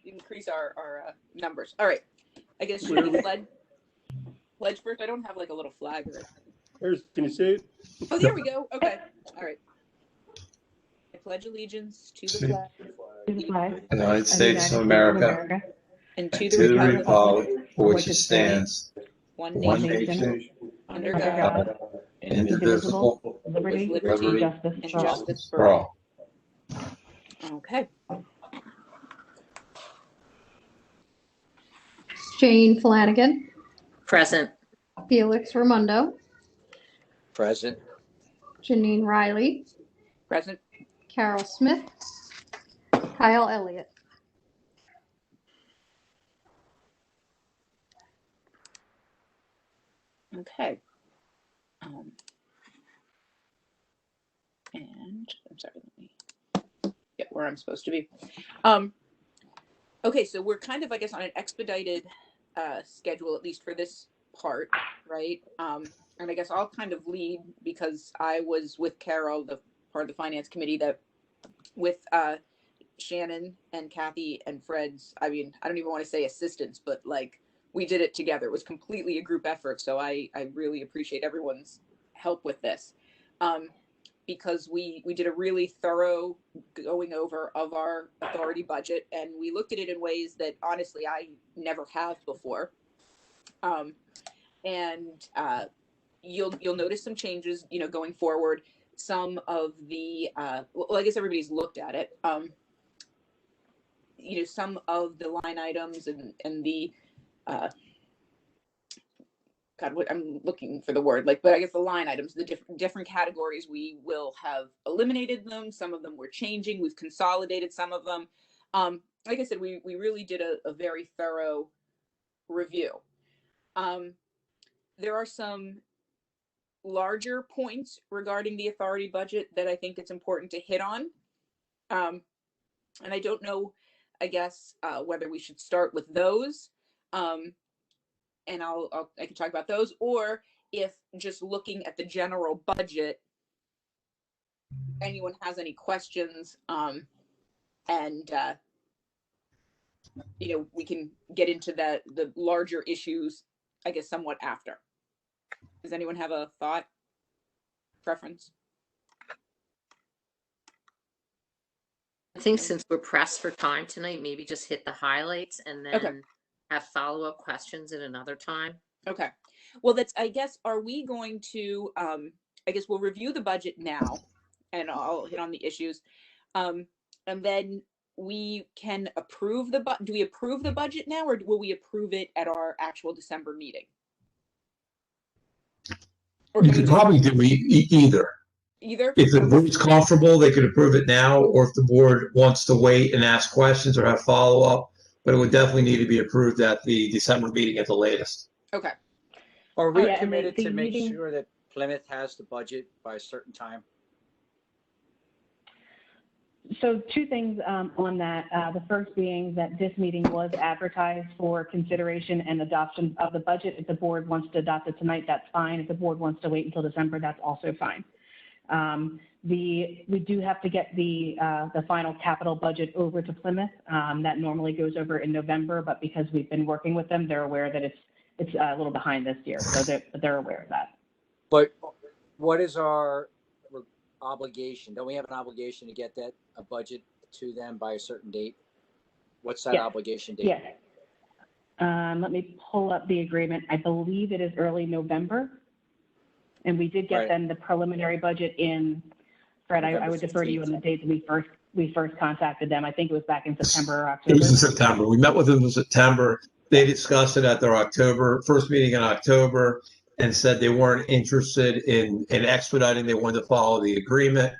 increase our numbers. All right. I guess should we pledge first? I don't have like a little flag or Can you see it? Oh, there we go. Okay. All right. I pledge allegiance to the flag To the flag United of the States of United America, and and to the republic republic for which it stands, one one nation nation, under under God, God, indivisible, liberty, with liberty, justice and for all. justice for all. Okay. Jane Flanagan, Present. Felix Ramundo, Present. Janine Riley, Present. Carol Smith, Kyle Elliott. Okay. And I'm sorry, let me get where I'm supposed to be. Okay, so we're kind of, I guess, on an expedited schedule, at least for this part, right? And I guess I'll kind of lead because I was with Carol, the part of the finance committee that with Shannon and Kathy and Fred's, I mean, I don't even want to say assistants, but like we did it together. It was completely a group effort. So I really appreciate everyone's help with this. Because we did a really thorough going over of our authority budget, and we looked at it in ways that honestly I never have before. You'll notice some changes, you know, going forward. Some of the well, I guess everybody's looked at it. You know, some of the line items and the God, what I'm looking for the word, like, but I guess the line items, the different categories, we will have eliminated them. Some of them we're changing. We've consolidated some of them. Like I said, we really did a very thorough review. There are some larger points regarding the authority budget that I think it's important to hit on. And I don't know, I guess, whether we should start with those. And I can talk about those, or if just looking at the general budget, anyone has any questions, and you know, we can get into the larger issues, I guess, somewhat after. Does anyone have a thought, preference? I think since we're pressed for time tonight, maybe just hit the highlights and then Okay. have follow-up questions at another time. Okay. Well, that's, I guess, are we going to, I guess we'll review the budget now and I'll hit on the issues. And then we can approve do we approve the budget now, or will we approve it at our actual December meeting? Or you could probably do either. Either? If the board's comfortable, they could approve it now, or if the board wants to wait and ask questions or have follow-up, but it would definitely need to be approved at the December meeting at the latest. Okay. Are we Yeah, committed the to make meeting- sure that Plymouth has the budget by a certain time? So two things on that. The first being that this meeting was advertised for consideration and adoption of the budget. If the board wants to adopt it tonight, that's fine. If the board wants to wait until December, that's also fine. We do have to get the final capital budget over to Plymouth. That normally goes over in November, but because we've been working with them, they're aware that it's a little behind this year, so they're aware of that. But what is our obligation? Don't we have an obligation to get a budget to them by a certain date? What's that obligation date? Yes. Let me pull up the agreement. I believe it is early November. And we did get them the preliminary budget in, Fred, I would defer to you on the date that we first contacted them. I think it was back in September or October. It was in September. We met with them in September. They discussed it at their first meeting in October and said they weren't interested in expediting. They wanted to follow the agreement.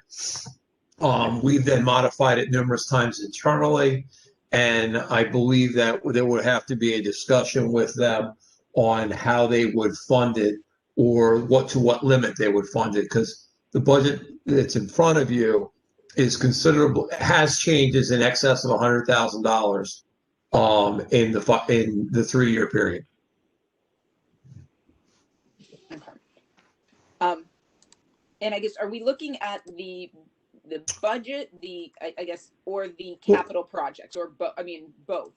We then modified it numerous times internally. And I believe that there would have to be a discussion with them on how they would fund it, or to what limit they would fund it, because the budget that's in front of you is considerable, has changes in excess of $100,000 in the 3-year period. Okay. And I guess, are we looking at the budget, I guess, or the capital projects, or both. I mean, both.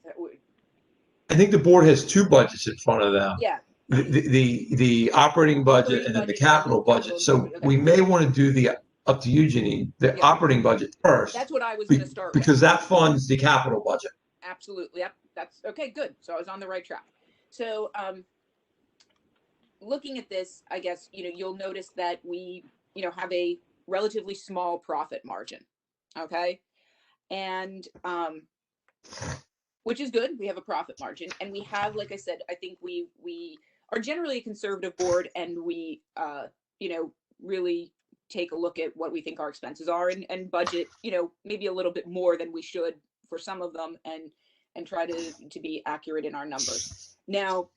I think the board has two budgets in front of them. Yeah. The operating budget and then the capital budget. So Okay. we may want to do up to you, Janine, the Yeah. operating budget first. That's what I was going to start with. Because that funds the capital budget. Absolutely. Yep. That's okay. Good. So I was on the right track. So, looking at this, I guess, you'll notice that we, have a relatively small profit margin. Okay. And, which is good. We have a profit margin, and we have, like I said, I think we are generally a conservative board, and we, really take a look at what we think our expenses are and budget, maybe a little bit more than we should for some of them, and try to be accurate in our numbers. Now,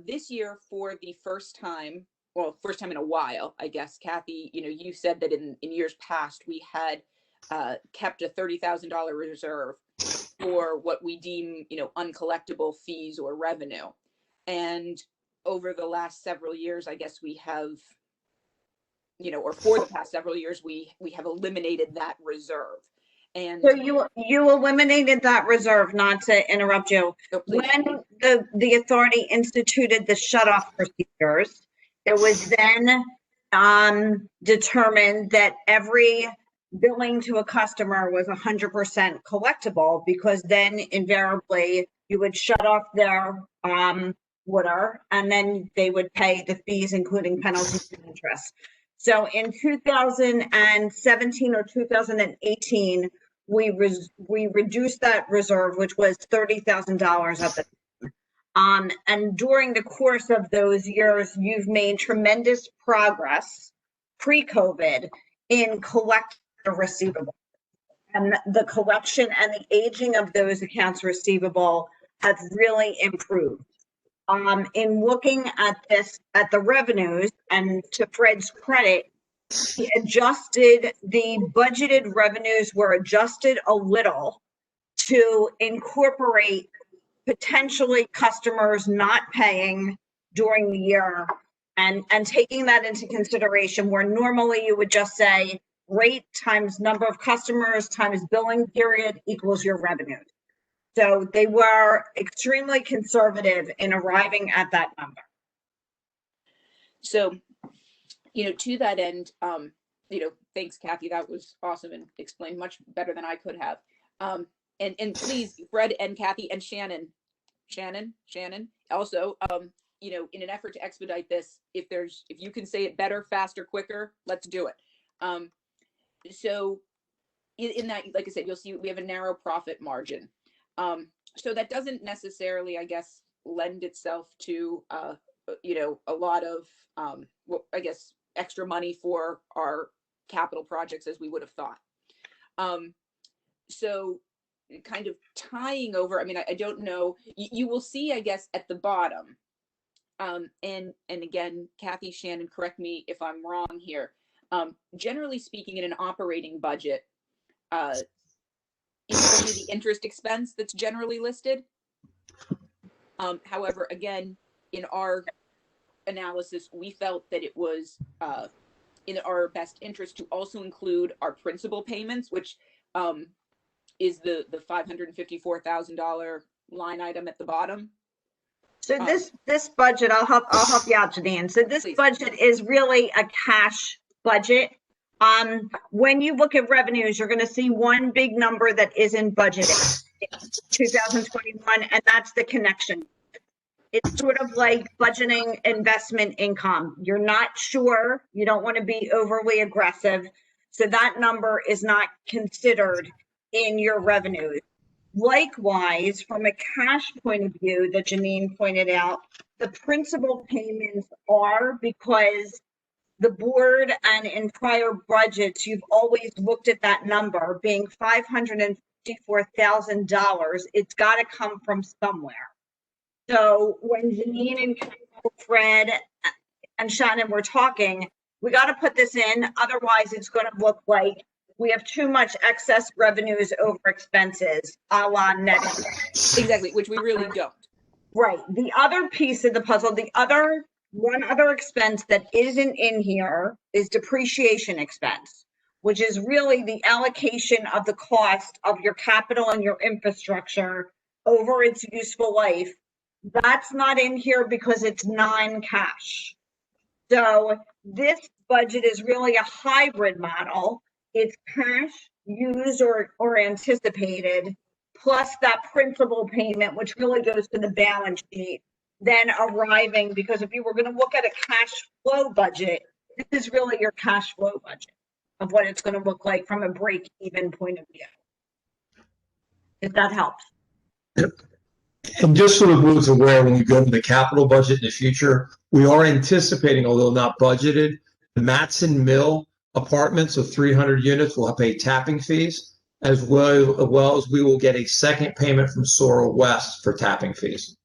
this year, for the first time in a while, I guess, Kathy, you said that in years past, we had kept a $30,000 reserve for what we deem, uncollectible fees or revenue. And over the last several years, I guess we have, or for the past several years, we have eliminated that reserve. And so you eliminated that reserve, not to interrupt you. When the authority instituted the shutoff procedures, it was then determined that every billing to a customer was 100% collectible, because then invariably you would shut off their water, and then they would pay the fees, including penalties and interest. So in 2017 or 2018, we reduced that reserve, which was $30,000 at the time. And during the course of those years, you've made tremendous progress pre-COVID in collecting the receivable. And the collection and the aging of those accounts receivable have really improved. In looking at the revenues, and to Fred's credit, the budgeted revenues were adjusted a little to incorporate potentially customers not paying during the year, and taking that into consideration, where normally you would just say rate times number of customers times billing period equals your revenues. So they were extremely conservative in arriving at that number. So, to that end, thanks, Kathy. That was awesome and explained much better than I could have. And please, Fred and Kathy and Shannon, also, in an effort to expedite this, if you can say it better, faster, quicker, let's do it. So in that, like I said, you'll see we have a narrow profit margin. So that doesn't necessarily, I guess, lend itself to, a lot of, I guess, extra money for our capital projects as we would have thought. So kind of tying over, I mean, I don't know, you will see, I guess, at the bottom, and again, Kathy, Shannon, correct me if I'm wrong here. Generally speaking, in an operating budget, it's only the interest expense that's generally listed. However, again, in our analysis, we felt that it was in our best interest to also include our principal payments, which is the $554,000 line item at the bottom. So this budget, I'll help you out, Janine. So this Please. budget is really a cash budget. When you look at revenues, you're going to see one big number that isn't budgeted in 2021, and that's the connection. It's sort of like budgeting investment income. You're not sure, you don't want to be overly aggressive, so that number is not considered in your revenues. Likewise, from a cash point of view that Janine pointed out, the principal payments are because the board and in prior budgets, you've always looked at that number being $554,000. It's got to come from somewhere. So when Janine and Fred and Shannon were talking, we got to put this in. Otherwise, it's going to look like we have too much excess revenues over expenses, a la net. Exactly, which we really don't. Right. The other piece of the puzzle, one other expense that isn't in here is depreciation expense. which is really the allocation of the cost of your capital and your infrastructure over its useful life. That's not in here because it's non-cash. So this budget is really a hybrid model. It's cash used or anticipated, plus that principal payment, which really goes to the balance sheet, then arriving, because if you were going to look at a cash flow budget, this is really your cash flow budget of what it's going to look like from a break-even point of view. If that helps. And just so the board's aware, when we go to the capital budget in the future, we are anticipating, although not budgeted, the Matson Mill apartments of 300 units will pay tapping fees, as well as we will get a second payment from Sora West for tapping fees.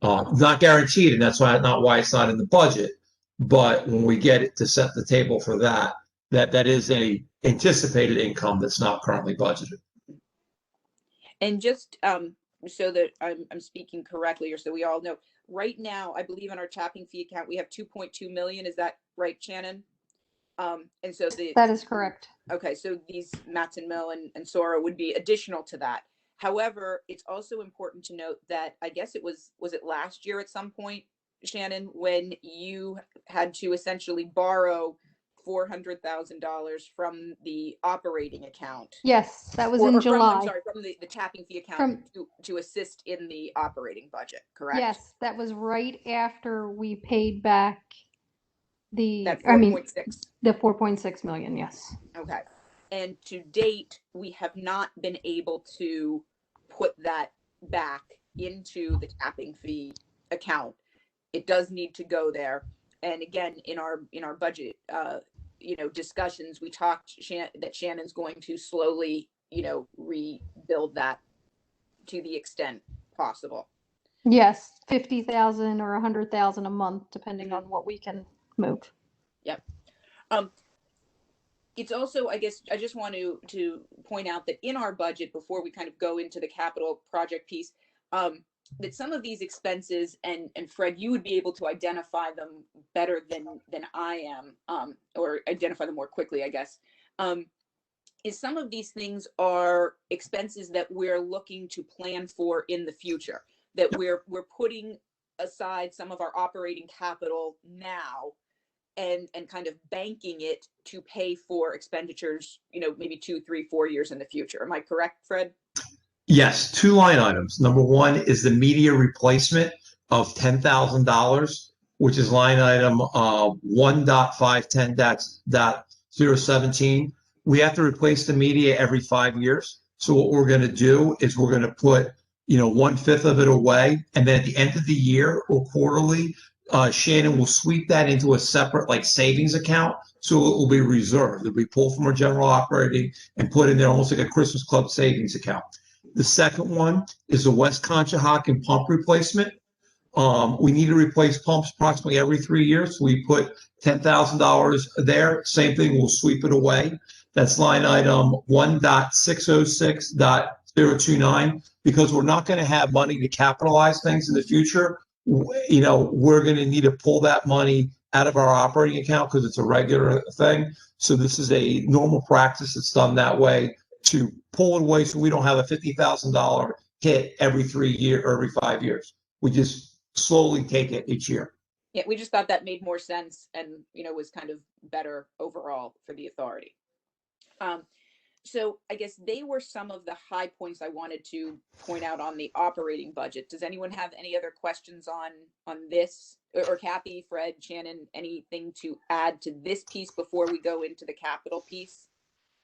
Not guaranteed, and that's not why it's not in the budget. But when we get it to set the table for that is a anticipated income that's not currently budgeted. And just so that I'm speaking correctly, or so we all know, right now, I believe in our tapping fee account, we have 2.2 million. Is that right, Shannon? And so That is correct. Okay, so these Matson Mill and Sora would be additional to that. However, it's also important to note that I guess it was it last year at some point, Shannon, when you had to essentially borrow $400,000 from the operating account. Yes, that was in From, July. I'm sorry, from the tapping fee account to assist in the operating budget, correct? Yes, that was right after we paid back the, That I mean, 4.6. the 4.6 million, yes. Okay. And to date, we have not been able to put that back into the tapping fee account. It does need to go there. And again, in our budget, discussions, we talked that Shannon's going to slowly, rebuild that to the extent possible. Yes, 50,000 or 100,000 a month, depending on what we can move. Yep. It's also, I guess, I just want to point out that in our budget, before we kind of go into the capital project piece, that some of these expenses, and Fred, you would be able to identify them better than I am, or identify them more quickly, I guess, is some of these things are expenses that we're looking to plan for in the future, that we're putting aside some of our operating capital now and kind of banking it to pay for expenditures, maybe 2, 3, 4 years in the future. Am I correct, Fred? Yes, 2 line items. Number one is the media replacement of $10,000, which is line item 1.510.017. We have to replace the media every 5 years. So what we're going to do is we're going to put 1/5 of it away, and then at the end of the year or quarterly, Shannon will sweep that into a separate savings account. So it will be reserved. It'll be pulled from our general operating and put in there almost like a Christmas Club savings account. The second one is the West Conshohocken pump replacement. We need to replace pumps approximately every 3 years. So we put $10,000 there. Same thing, we'll sweep it away. That's line item 1.606.029. Because we're not going to have money to capitalize things in the future, we're going to need to pull that money out of our operating account because it's a regular thing. So this is a normal practice that's done that way to pull it away so we don't have a $50,000 hit every 3 years or every 5 years. We just slowly take it each year. Yeah, we just thought that made more sense and, was kind of better overall for the authority. So I guess they were some of the high points I wanted to point out on the operating budget. Does anyone have any other questions on this? Or Kathy, Fred, Shannon, anything to add to this piece before we go into the capital piece?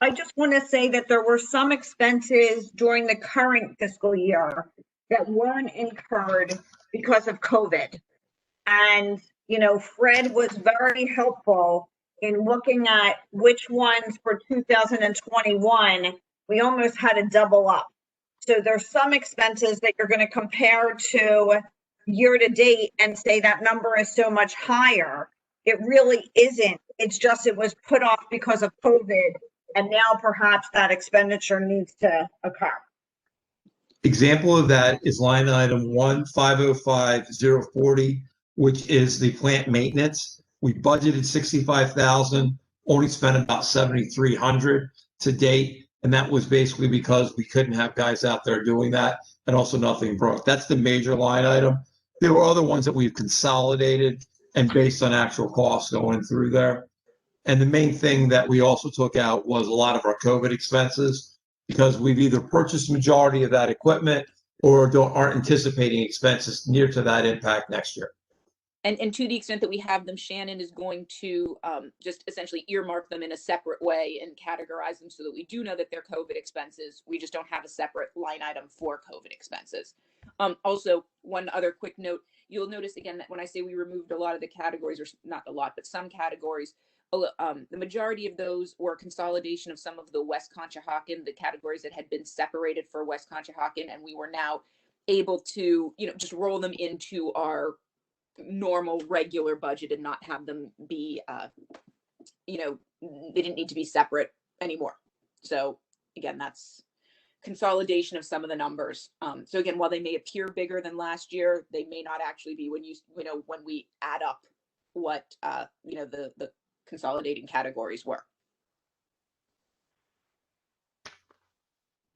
I just want to say that there were some expenses during the current fiscal year that weren't incurred because of COVID. And, Fred was very helpful in looking at which ones for 2021, we almost had to double up. So there's some expenses that you're going to compare to year to date and say that number is so much higher. It really isn't. It's just it was put off because of COVID, and now perhaps that expenditure needs to occur. Example of that is line item 1.505.040, which is the plant maintenance. We budgeted $65,000 only spent about 7,300 to date. And that was basically because we couldn't have guys out there doing that, and also nothing broke. That's the major line item. There were other ones that we've consolidated and based on actual costs going through there. And the main thing that we also took out was a lot of our COVID expenses, because we've either purchased majority of that equipment or aren't anticipating expenses near to that impact next year. And to the extent that we have them, Shannon is going to just essentially earmark them in a separate way and categorize them so that we do know that they're COVID expenses. We just don't have a separate line item for COVID expenses. Also, one other quick note, you'll notice again that when I say we removed a lot of the categories, or not a lot, but some categories, the majority of those were consolidation of some of the West Conshohocken, the categories that had been separated for West Conshohocken, and we were now able to, just roll them into our normal regular budget and not have them be they didn't need to be separate anymore. So again, that's consolidation of some of the numbers. So again, while they may appear bigger than last year, they may not actually be when when we add up what the consolidating categories were.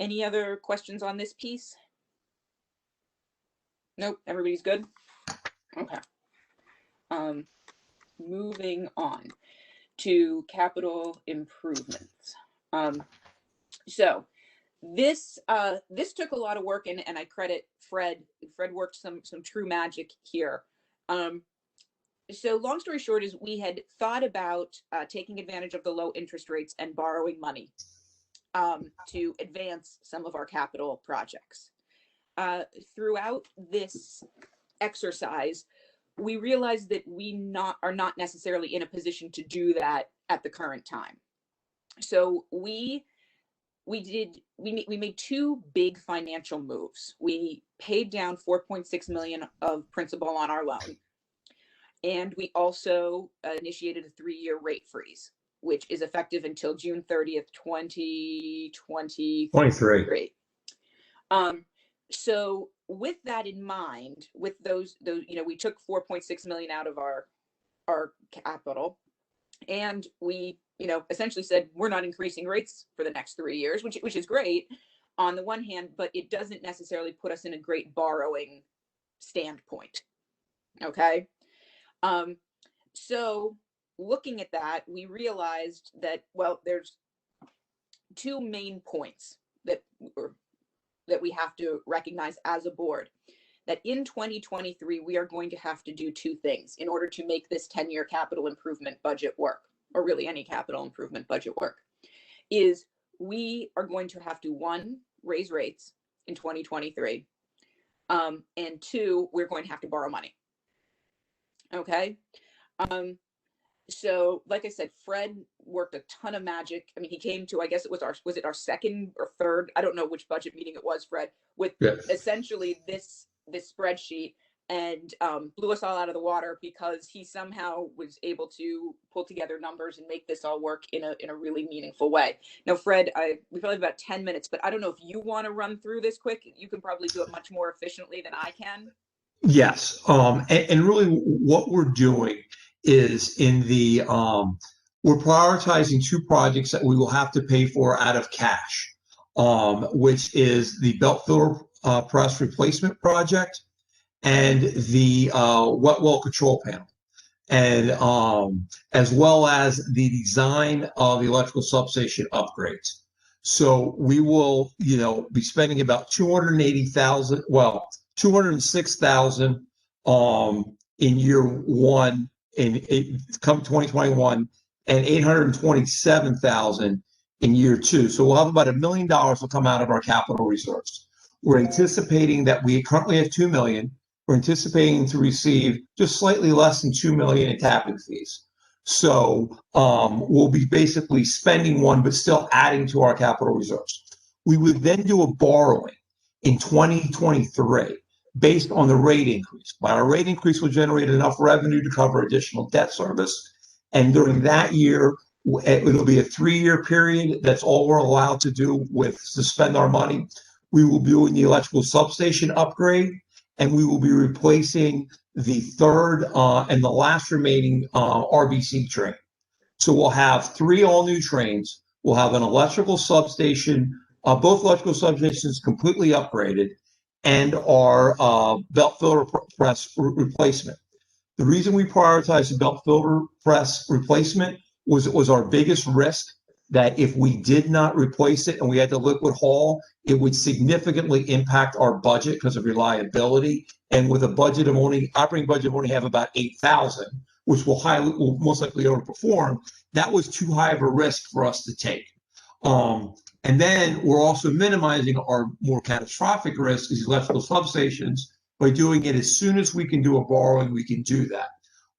Any other questions on this piece? Nope, everybody's good. Okay. Moving on to capital improvements. So this took a lot of work, and I credit Fred. Fred worked some true magic here. So long story short is we had thought about taking advantage of the low interest rates and borrowing money to advance some of our capital projects. Throughout this exercise, we realized that we are not necessarily in a position to do that at the current time. So we made two big financial moves. We paid down $4.6 million of principal on our loan, and we also initiated a 3-year rate freeze, which is effective until June 30th, 2023. So with that in mind, with those, we took 4.6 million out of our capital, and we, essentially said, we're not increasing rates for the next 3 years, which is great on the one hand, but it doesn't necessarily put us in a great borrowing standpoint. Okay. So looking at that, we realized that, well, there's two main points that we have to recognize as a board, that in 2023, we are going to have to do two things in order to make this 10-year capital improvement budget work, or really any capital improvement budget work, is we are going to have to, one, raise rates in 2023, and two, we're going to have to borrow money. Okay. So like I said, Fred worked a ton of magic. I mean, he came to, I guess it was our second or third, I don't know which budget meeting it was, Fred, with essentially this spreadsheet, and blew us all out of the water because he somehow was able to pull together numbers and make this all work in a really meaningful way. Now, Fred, we probably have about 10 minutes, but I don't know if you want to run through this quick. You can probably do it much more efficiently than I can. Yes. And really what we're doing is we're prioritizing two projects that we will have to pay for out of cash, which is the belt filler press replacement project and the wet well control panel, and as well as the design of the electrical substation upgrades. So we will, be spending about $206,000 in year one come 2021, and $827,000 in year two. So we'll have about $1 million will come out of our capital reserves. We're anticipating that we currently have $2 million. We're anticipating to receive just slightly less than $2 million in tapping fees. So we'll be basically spending one, but still adding to our capital reserves. We would then do a borrowing in 2023 based on the rate increase. By our rate increase will generate enough revenue to cover additional debt service. And during that year, it'll be a 3-year period. That's all we're allowed to do to spend our money. We will be doing the electrical substation upgrade, and we will be replacing the third and the last remaining RBC train. So we'll have 3 all-new trains. We'll have an electrical substation, both electrical substations completely upgraded, and our belt filler press replacement. The reason we prioritized the belt filler press replacement was it was our biggest risk, that if we did not replace it and we had to liquid haul, it would significantly impact our budget because of reliability. And with a budget of operating budget of only have about 8,000, which will most likely overperform, that was too high of a risk for us to take. And then we're also minimizing our more catastrophic risk, these electrical substations, by doing it as soon as we can do a borrowing, we can do that.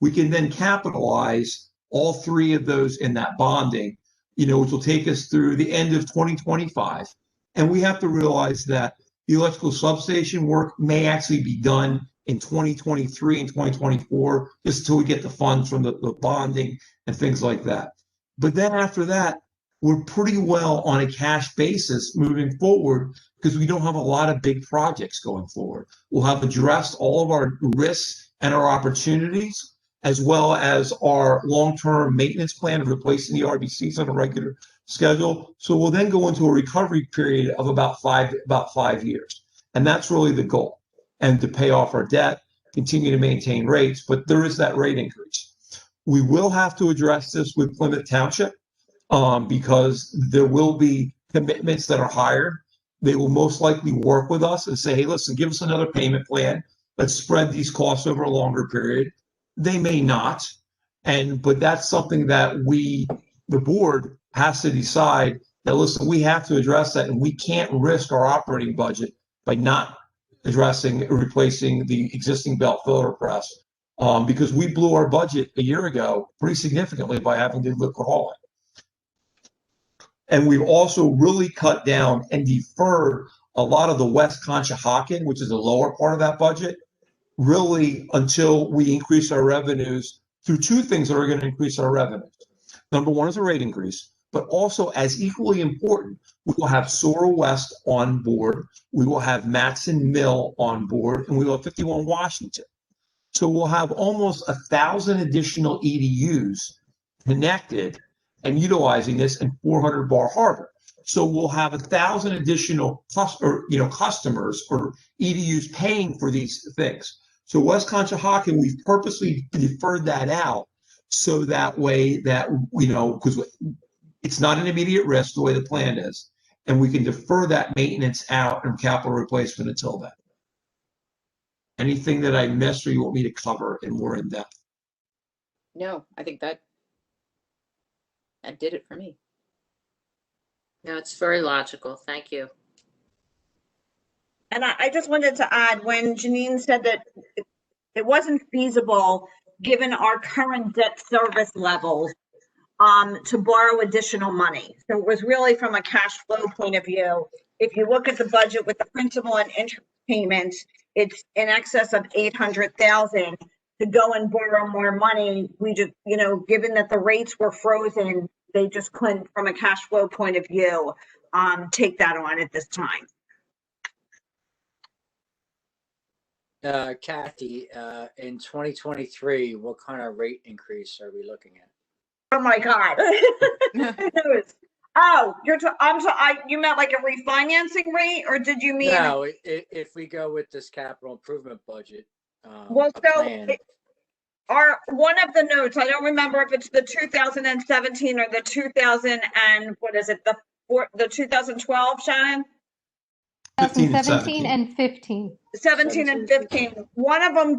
We can then capitalize all 3 of those in that bonding, which will take us through the end of 2025. And we have to realize that the electrical substation work may actually be done in 2023 and 2024, just until we get the funds from the bonding and things like that. But then after that, we're pretty well on a cash basis moving forward, because we don't have a lot of big projects going forward. We'll have addressed all of our risks and our opportunities, as well as our long-term maintenance plan of replacing the RBCs on a regular schedule. So we'll then go into a recovery period of about 5 years. And that's really the goal. And to pay off our debt, continue to maintain rates, but there is that rate increase. We will have to address this with Plymouth Township, because there will be commitments that are higher. They will most likely work with us and say, hey, listen, give us another payment plan. Let's spread these costs over a longer period. They may not. But that's something that the board has to decide that, listen, we have to address that, and we can't risk our operating budget by not addressing or replacing the existing belt filler press, because we blew our budget a year ago pretty significantly by having to liquid haul it. And we've also really cut down and deferred a lot of the West Conshohocken, which is the lower part of that budget, really until we increase our revenues through 2 things that are going to increase our revenues. Number 1 is a rate increase, but also, as equally important, we will have Sora West on board, we will have Matson Mill on board, and we will have 51 Washington. So we'll have almost 1,000 additional EDUs connected and utilizing this in 400 Bar Harbor. So we'll have 1,000 additional customers or EDUs paying for these things. So West Conshohocken, we've purposely deferred that out, so that way that, because it's not an immediate risk the way the plan is, and we can defer that maintenance out and capital replacement until then. Anything that I missed or you want me to cover in more in depth? No, I think that did it for me. No, it's very logical. Thank you. And I just wanted to add, when Janine said that it wasn't feasible, given our current debt service levels, to borrow additional money. So it was really from a cash flow point of view. If you look at the budget with the principal and interest payments, it's in excess of 800,000. To go and borrow more money, we just, given that the rates were frozen, they just couldn't, from a cash flow point of view, take that on at this time. Kathy, in 2023, what kind of rate increase are we looking at? Oh my God. Oh, you meant like a refinancing rate, or did you mean? No, if we go with this capital improvement budget. Well, so plan. one of the notes, I don't remember if it's the 2017 or the 2000 and what is it, the 2012, Shannon? 2017 and 15. 17 and 15. One of them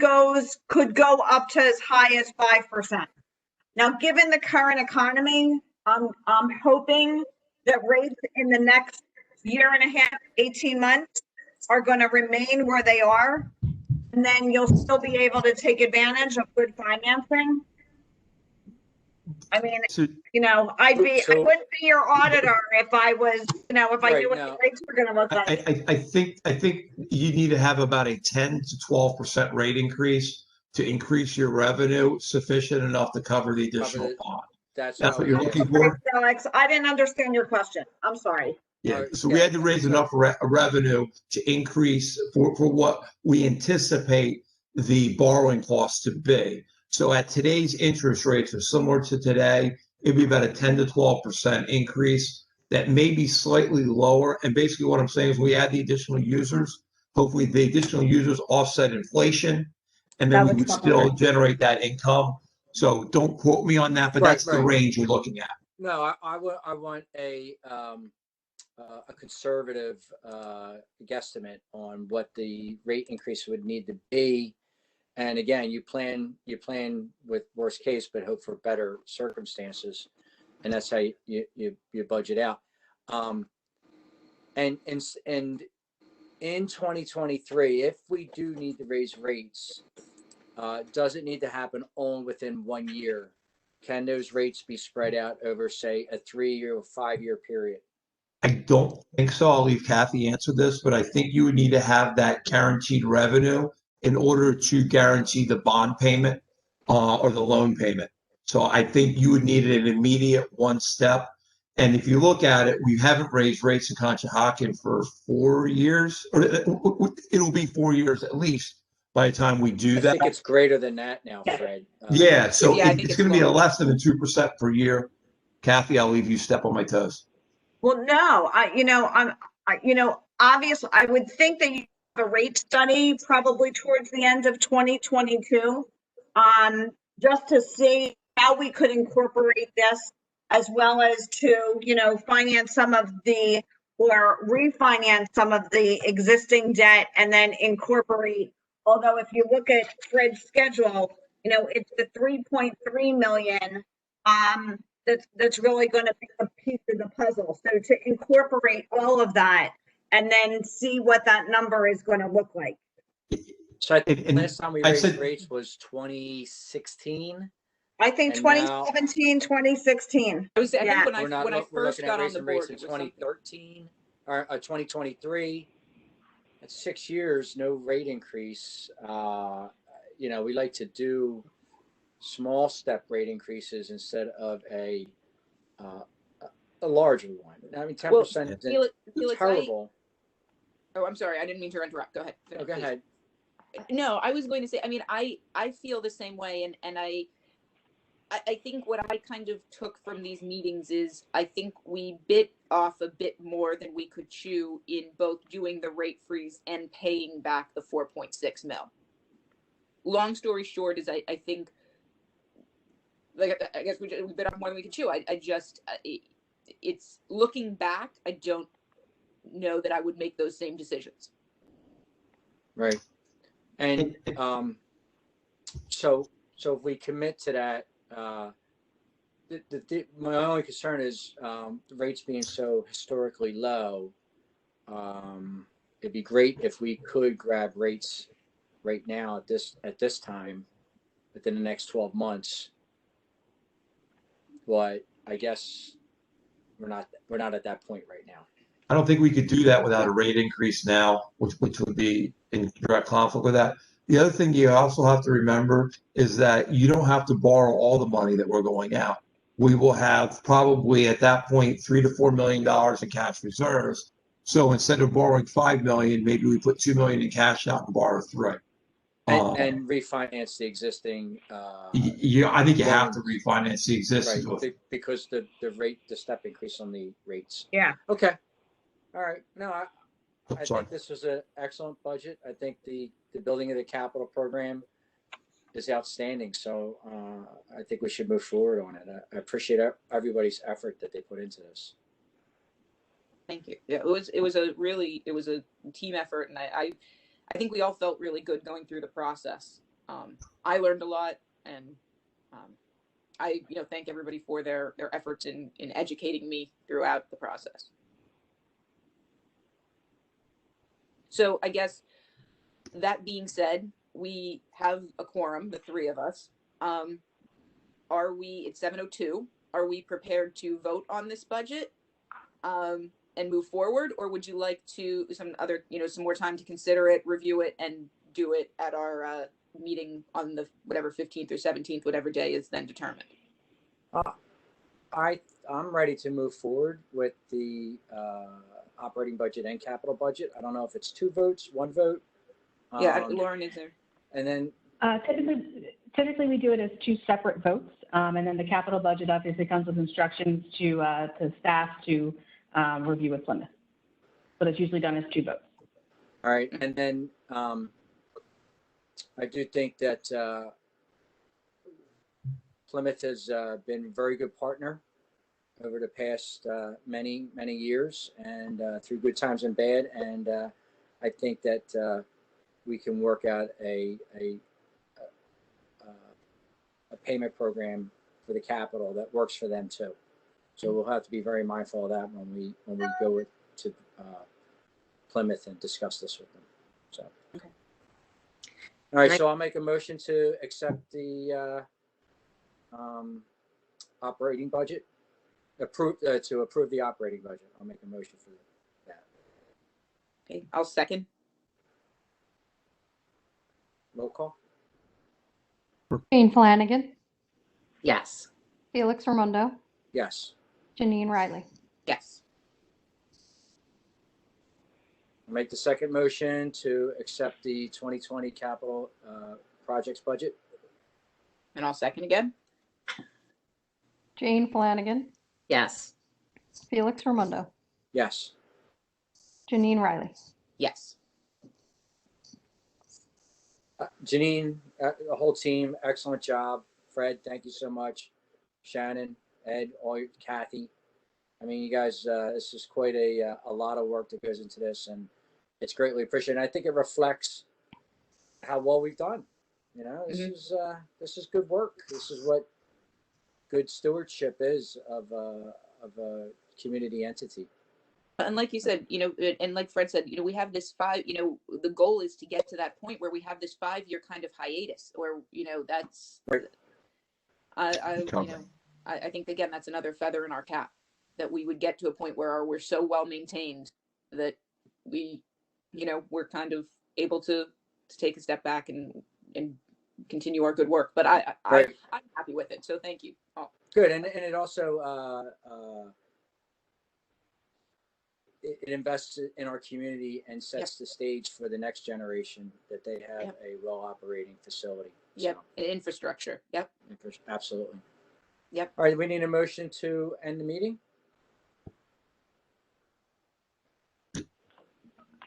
could go up to as high as 5%. Now, given the current economy, I'm hoping that rates in the next year and a half, 18 months, are going to remain where they are. And then you'll still be able to take advantage of good financing. I mean, I wouldn't be your auditor if I was, if I knew what the rates were going to look like. I think you need to have about a 10 to 12% rate increase to increase your revenue sufficient enough to cover the additional bond. That's what you're looking for. Alex, I didn't understand your question. I'm sorry. Yeah, so we had to raise enough revenue to increase for what we anticipate the borrowing costs to be. So at today's interest rates are similar to today, it'd be about a 10 to 12% increase. That may be slightly lower. And basically what I'm saying is we add the additional users. Hopefully the additional users offset inflation, and then That we was would something. still generate that income. So don't quote me on that, but Right, that's the right. range you're looking at. No, I want a conservative guesstimate on what the rate increase would need to be. And again, you plan with worst case, but hope for better circumstances, and that's how you budget out. And in 2023, if we do need to raise rates, does it need to happen only within 1 year? Can those rates be spread out over, say, a 3-year or 5-year period? I don't think so. I'll leave Kathy answer this, but I think you would need to have that guaranteed revenue in order to guarantee the bond payment or the loan payment. So I think you would need an immediate one step. And if you look at it, we haven't raised rates in Conshohocken for 4 years, or it'll be 4 years at least by the time we do I that. think it's greater than that now, Fred. Yeah, so Yeah, I think it's it's going to be a longer. less than a 2% per year. Kathy, I'll leave you step on my toes. Well, no, obviously, I would think that you have a rate study probably towards the end of 2022, just to see how we could incorporate this, as well as to, finance some of the, or refinance some of the existing debt and then incorporate. Although if you look at Fred's schedule, it's the 3.3 million, that's really going to be a piece of the puzzle. So to incorporate all of that and then see what that number is going to look like. So I think And last time we I raised said- rates was 2016. I think And now- 2017, 2016. I think Yeah. when We're not when I we're first looking at got on the raising board, rates in it was something. 2013 or 2023. That's 6 years, no rate increase. We like to do small step rate increases instead of a larger one. I mean, 10% is Felix, terrible. Oh, I'm sorry. I didn't mean to interrupt. Go ahead. Oh, go ahead. No, I was going to say, I mean, I feel the same way. And I think what I kind of took from these meetings is I think we bit off a bit more than we could chew in both doing the rate freeze and paying back the 4.6 mil. Long story short is I think, like, I guess we bit off more than we could chew. I just, it's looking back, I don't know that I would make those same decisions. Right. And so if we commit to that, my only concern is the rates being so historically low. It'd be great if we could grab rates right now at this time within the next 12 months. But I guess we're not at that point right now. I don't think we could do that without a rate increase now, which would be in direct conflict with that. The other thing you also have to remember is that you don't have to borrow all the money that we're going out. We will have probably at that point $3 to $4 million in cash reserves. So instead of borrowing $5 million, maybe we put $2 million in cash out and borrow $3 million. And refinance the existing. I think you have to refinance the existing. Right, because the step increase on the rates. Yeah. Okay. All right. No, I Sorry. think this was an excellent budget. I think the building of the capital program is outstanding. So I think we should move forward on it. I appreciate everybody's effort that they put into this. Thank you. Yeah, it was a team effort, and I think we all felt really good going through the process. I learned a lot, and I thank everybody for their efforts in educating me throughout the process. So I guess that being said, we have a quorum, the three of us. Are we, it's 7:02, are we prepared to vote on this budget and move forward? Or would you like to, some more time to consider it, review it, and do it at our meeting on the whatever 15th or 17th, whatever day is then determined? I'm ready to move forward with the operating budget and capital budget. I don't know if it's 2 votes, 1 vote. Yeah, Lauren is there. And then Typically we do it as two separate votes, and then the capital budget obviously comes with instructions to staff to review with Plymouth. But it's usually done as two votes. All right, and then I do think that Plymouth has been a very good partner over the past many years, and through good times and bad. And I think that we can work out a payment program for the capital that works for them too. So we'll have to be very mindful of that when we go to Plymouth and discuss this with them. So, okay. All right. So I'll make a motion to accept the operating budget. To approve the operating budget. I'll make a motion for that. Okay, I'll second. Roll call. Jane Flanagan, Yes. Felix Raimondo, Yes. Janine Riley. Yes. I'll make the second motion to accept the 2020 capital projects budget. And I'll second again. Jane Flanagan, Yes. Felix Raimondo, Yes. Janine Riley. Yes. Janine, the whole team, excellent job. Fred, thank you so much. Shannon, Ed, Kathy. I mean, you guys, this is quite a lot of work that goes into this, and it's greatly appreciated. And I think it reflects how well we've done. You know, this is good work. This is what good stewardship is of a community entity. And like you said, and like Fred said, we have this the goal is to get to that point where we have this 5-year kind of hiatus where, that's, Right. I think, again, that's another feather in our cap, that we would get to a point where we're so well maintained that we, we're kind of able to take a step back and continue our good work. But I'm happy with it. So thank you. Oh. Good. And it also, it invests in our community and sets the stage for the next generation that they have a well operating facility. Yep. So, infrastructure. Yep. Absolutely. Yep. All right. We need a motion to end the meeting.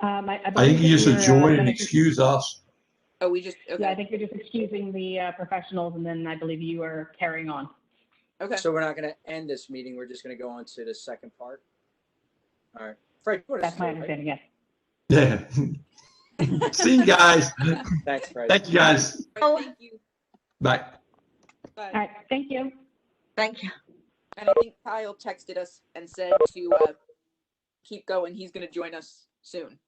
I I think you just you're, adjourn and excuse us. Oh, we just, okay. Yeah, I think you're just excusing the professionals, and then I believe you are carrying on. Okay. So we're not going to end this meeting. We're just going to go on to the second part. All right. Fred, That's my understanding, yes. Yeah. See you guys. Thanks, Fred. Thank you guys. All right, thank you. Bye. Bye. All right, thank you. Thank you. And I think Kyle texted us and said to keep going. He's going to join us soon.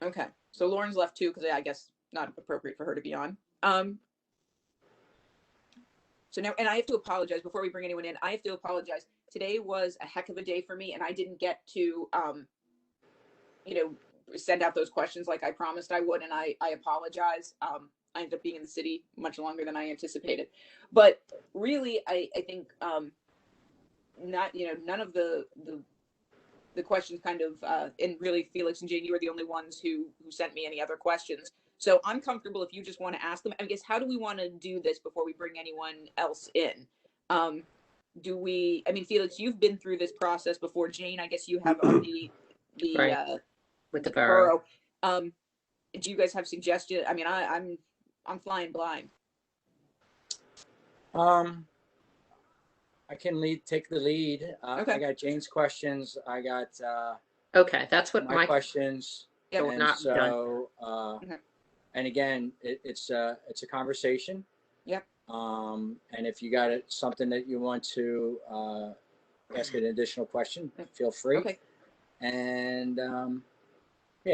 Okay. So Lauren's left too, because I guess not appropriate for her to be on. So now, and I have to apologize before we bring anyone in. I have to apologize. Today was a heck of a day for me, and I didn't get to, send out those questions like I promised I would, and I apologize. I ended up being in the city much longer than I anticipated. But really, I think none of the questions kind of, and really Felix and Jane, you were the only ones who sent me any other questions. So I'm comfortable if you just want to ask them. I guess, how do we want to do this before we bring anyone else in? Felix, you've been through this process before. Jane, I guess you have on Right. With the borough. Do you guys have suggestions? I mean, I'm flying blind. I can take the lead. Okay. I got Jane's questions. I got Okay, that's what my questions. Yeah, we're not so, Okay. And again, it's a conversation. Yep. And if you got something that you want to ask an additional question, feel free. Okay. And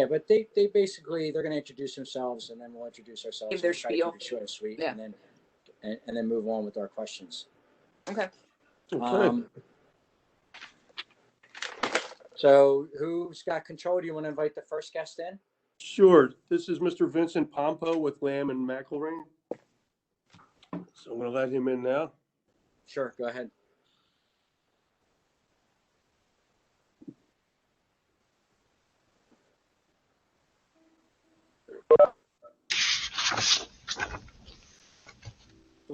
but they basically, they're going to introduce themselves, and then we'll introduce ourselves. Give their We'll try to spiel. keep it short and sweet, Yeah. and then move on with our questions. Okay. So who's got control? Do you want to invite the first guest in? Sure. This is Mr. Vincent Pompo with Lamb and McElrain. So I'm going to let him in now. Sure, go ahead.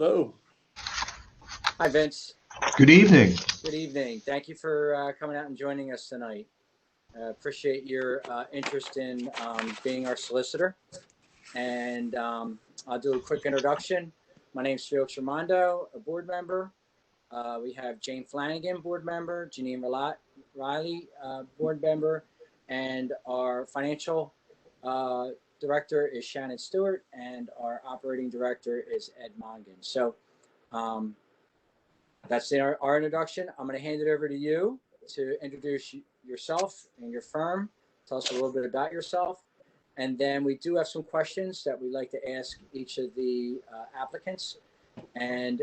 Hello. Hi, Vince. Good evening. Good evening. Thank you for coming out and joining us tonight. Appreciate your interest in being our solicitor. And I'll do a quick introduction. My name is Felix Ramondo, a board member. We have Jane Flanagan, board member, Janine Riley, board member, and our financial director is Shannon Stewart, and our operating director is Ed Mongan. So that's our introduction. I'm going to hand it over to you to introduce yourself and your firm. Tell us a little bit about yourself. And then we do have some questions that we'd like to ask each of the applicants. And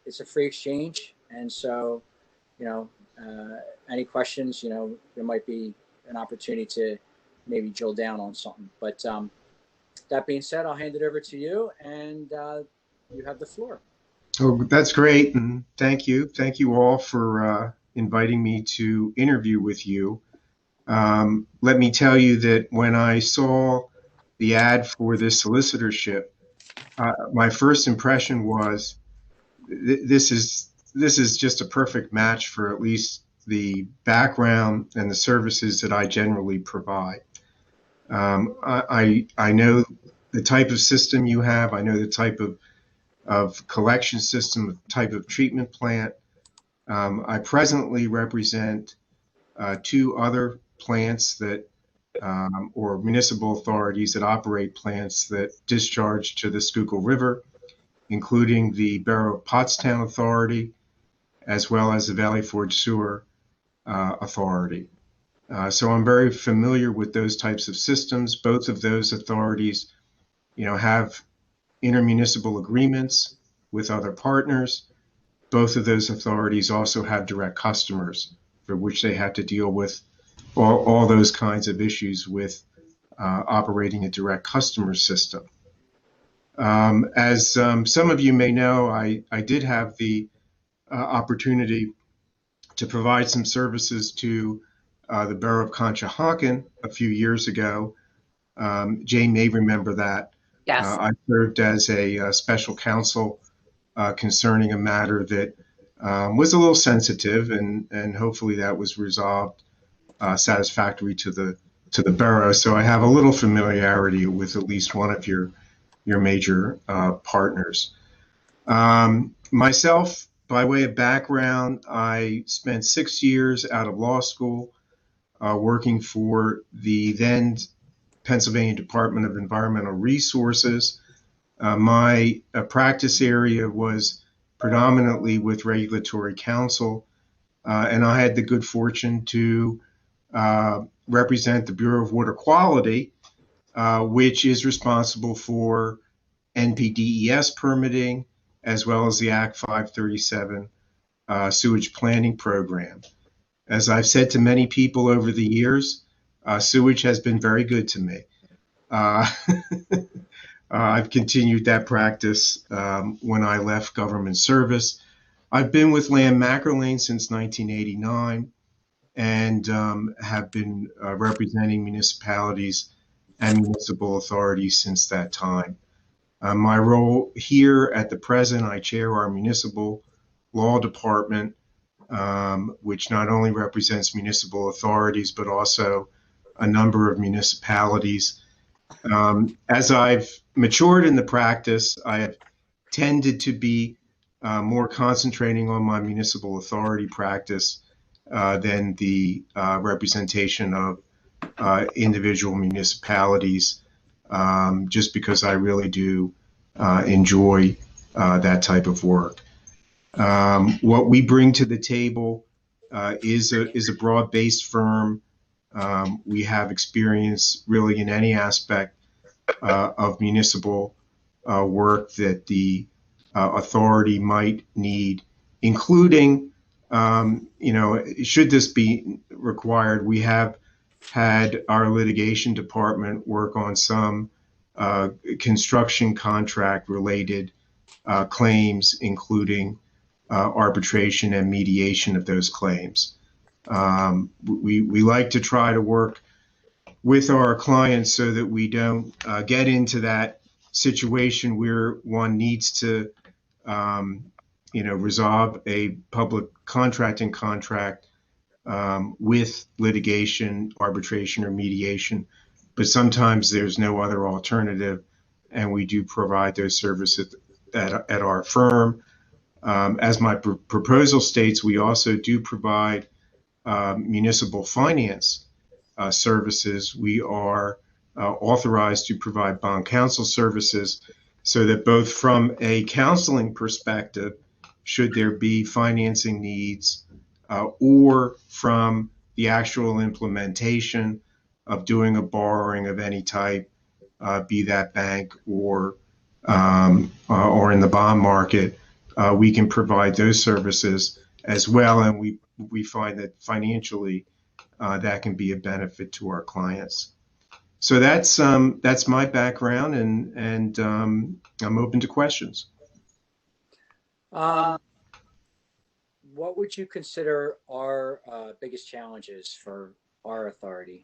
it's a free exchange. And so, any questions, there might be an opportunity to maybe drill down on something. But that being said, I'll hand it over to you, and you have the floor. Oh, that's great. And thank you. Thank you all for inviting me to interview with you. Let me tell you that when I saw the ad for this solicitorship, my first impression was this is just a perfect match for at least the background and the services that I generally provide. I know the type of system you have. I know the type of collection system, type of treatment plant. I presently represent 2 other plants that or municipal authorities that operate plants that discharge to the Schuylkill River, including the Borough of Pottstown Authority, as well as the Valley Forge Sewer Authority. So I'm very familiar with those types of systems. Both of those authorities, have intermunicipal agreements with other partners. Both of those authorities also have direct customers for which they have to deal with all those kinds of issues with operating a direct customer system. As some of you may know, I did have the opportunity to provide some services to the Borough of Conshohocken a few years ago. Jane may remember that. Yes. I served as a special counsel concerning a matter that was a little sensitive, and hopefully that was resolved satisfactory to the borough. So I have a little familiarity with at least one of your major partners. Myself, by way of background, I spent 6 years out of law school working for the then Pennsylvania Department of Environmental Resources. My practice area was predominantly with regulatory counsel, and I had the good fortune to represent the Bureau of Water Quality, which is responsible for NPDES permitting, as well as the Act 537 sewage planning program. As I've said to many people over the years, sewage has been very good to me. I've continued that practice when I left government service. I've been with Land Mackerel Lane since 1989 and have been representing municipalities and municipal authorities since that time. My role here at the present, I chair our municipal law department, which not only represents municipal authorities, but also a number of municipalities. As I've matured in the practice, I have tended to be more concentrating on my municipal authority practice than the representation of individual municipalities, just because I really do enjoy that type of work. What we bring to the table is a broad-based firm. We have experience really in any aspect of municipal work that the authority might need, including, should this be required, we have had our litigation department work on some construction contract related claims, including arbitration and mediation of those claims. We like to try to work with our clients so that we don't get into that situation where one needs to resolve a public contracting contract with litigation, arbitration, or mediation. But sometimes there's no other alternative, and we do provide those services at our firm. As my proposal states, we also do provide municipal finance services. We are authorized to provide bond counsel services, so that both from a counseling perspective, should there be financing needs, or from the actual implementation of doing a borrowing of any type, be that bank or in the bond market, we can provide those services as well. And we find that financially that can be a benefit to our clients. So that's my background, and I'm open to questions. What would you consider our biggest challenges for our authority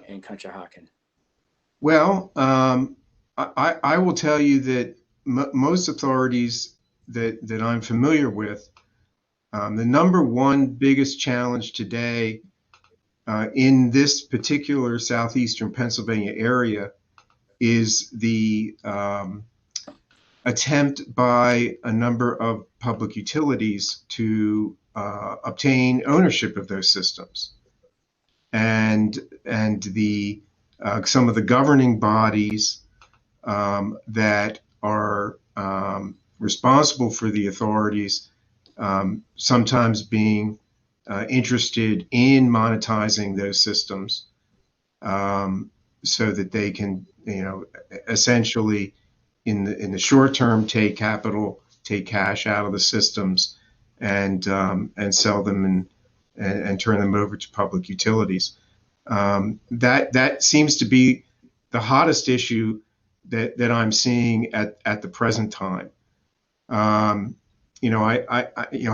in Conshohocken? Well, I will tell you that most authorities that I'm familiar with, the number one biggest challenge today in this particular southeastern Pennsylvania area is the attempt by a number of public utilities to obtain ownership of those systems, and the some of the governing bodies that are responsible for the authorities sometimes being interested in monetizing those systems, so that they can, essentially in the short term take cash out of the systems and sell them and turn them over to public utilities. That seems to be the hottest issue that I'm seeing at the present time.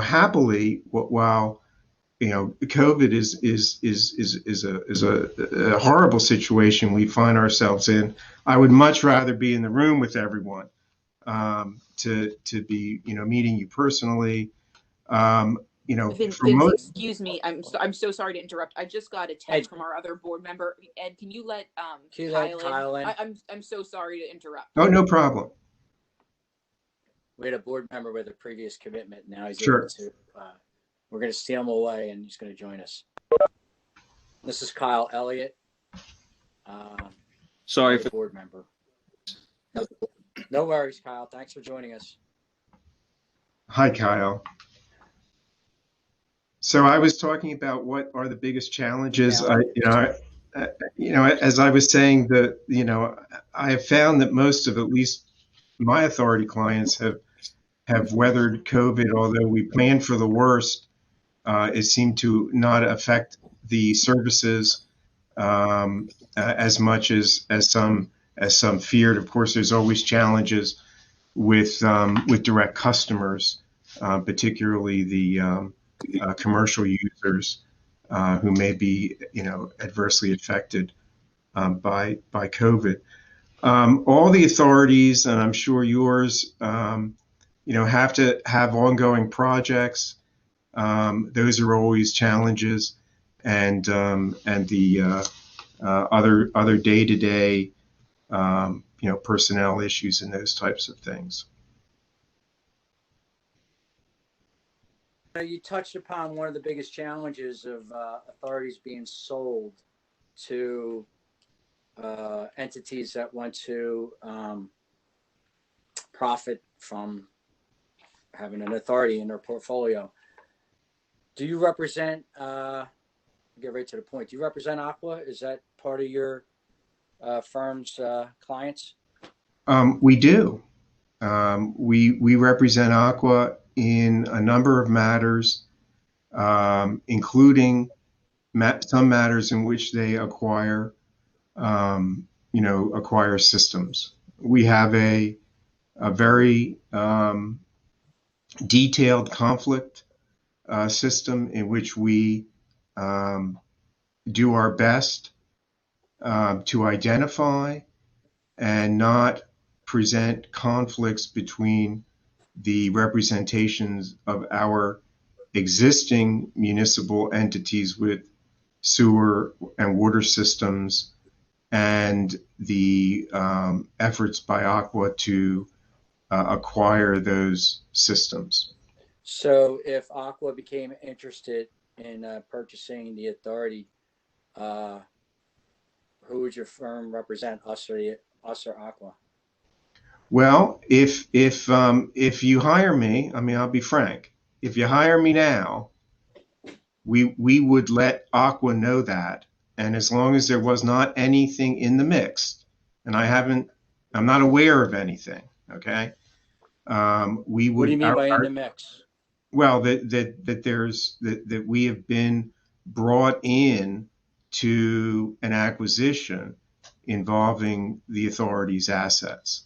Happily, while COVID is a horrible situation we find ourselves in, I would much rather be in the room with everyone, to be meeting you personally. Vince, excuse me. I'm so sorry to interrupt. I just got a text from our other board member. Ed, can you let Kyle in? I'm so sorry to interrupt. Oh, no problem. We had a board member with a previous commitment. Now he's Sure. able to. We're going to steal him away, and he's going to join us. This is Kyle Elliott. Sorry for board member. No worries, Kyle. Thanks for joining us. Hi, Kyle. So I was talking about what are the biggest challenges. As I was saying, I have found that most of, at least my authority clients, have weathered COVID. Although we planned for the worst, it seemed to not affect the services as much as some feared. Of course, there's always challenges with direct customers, particularly the commercial users who may be adversely affected by COVID. All the authorities, and I'm sure yours, have to have ongoing projects. Those are always challenges, and the other day-to-day personnel issues and those types of things. You touched upon one of the biggest challenges of authorities being sold to entities that want to profit from having an authority in their portfolio. Do you represent, get right to the point, do you represent Aqua? Is that part of your firm's clients? We do. We represent Aqua in a number of matters, including some matters in which they acquire systems. We have a very detailed conflict system in which we do our best to identify and not present conflicts between the representations of our existing municipal entities with sewer and water systems and the efforts by Aqua to acquire those systems. So if Aqua became interested in purchasing the authority, who would your firm represent, us or Aqua? Well, if you hire me, I mean, I'll be frank. If you hire me now, we would let Aqua know that, and as long as there was not anything in the mix, and I'm not aware of anything. Okay, we would. What do you mean by in the mix? Well, that we have been brought in to an acquisition involving the authority's assets.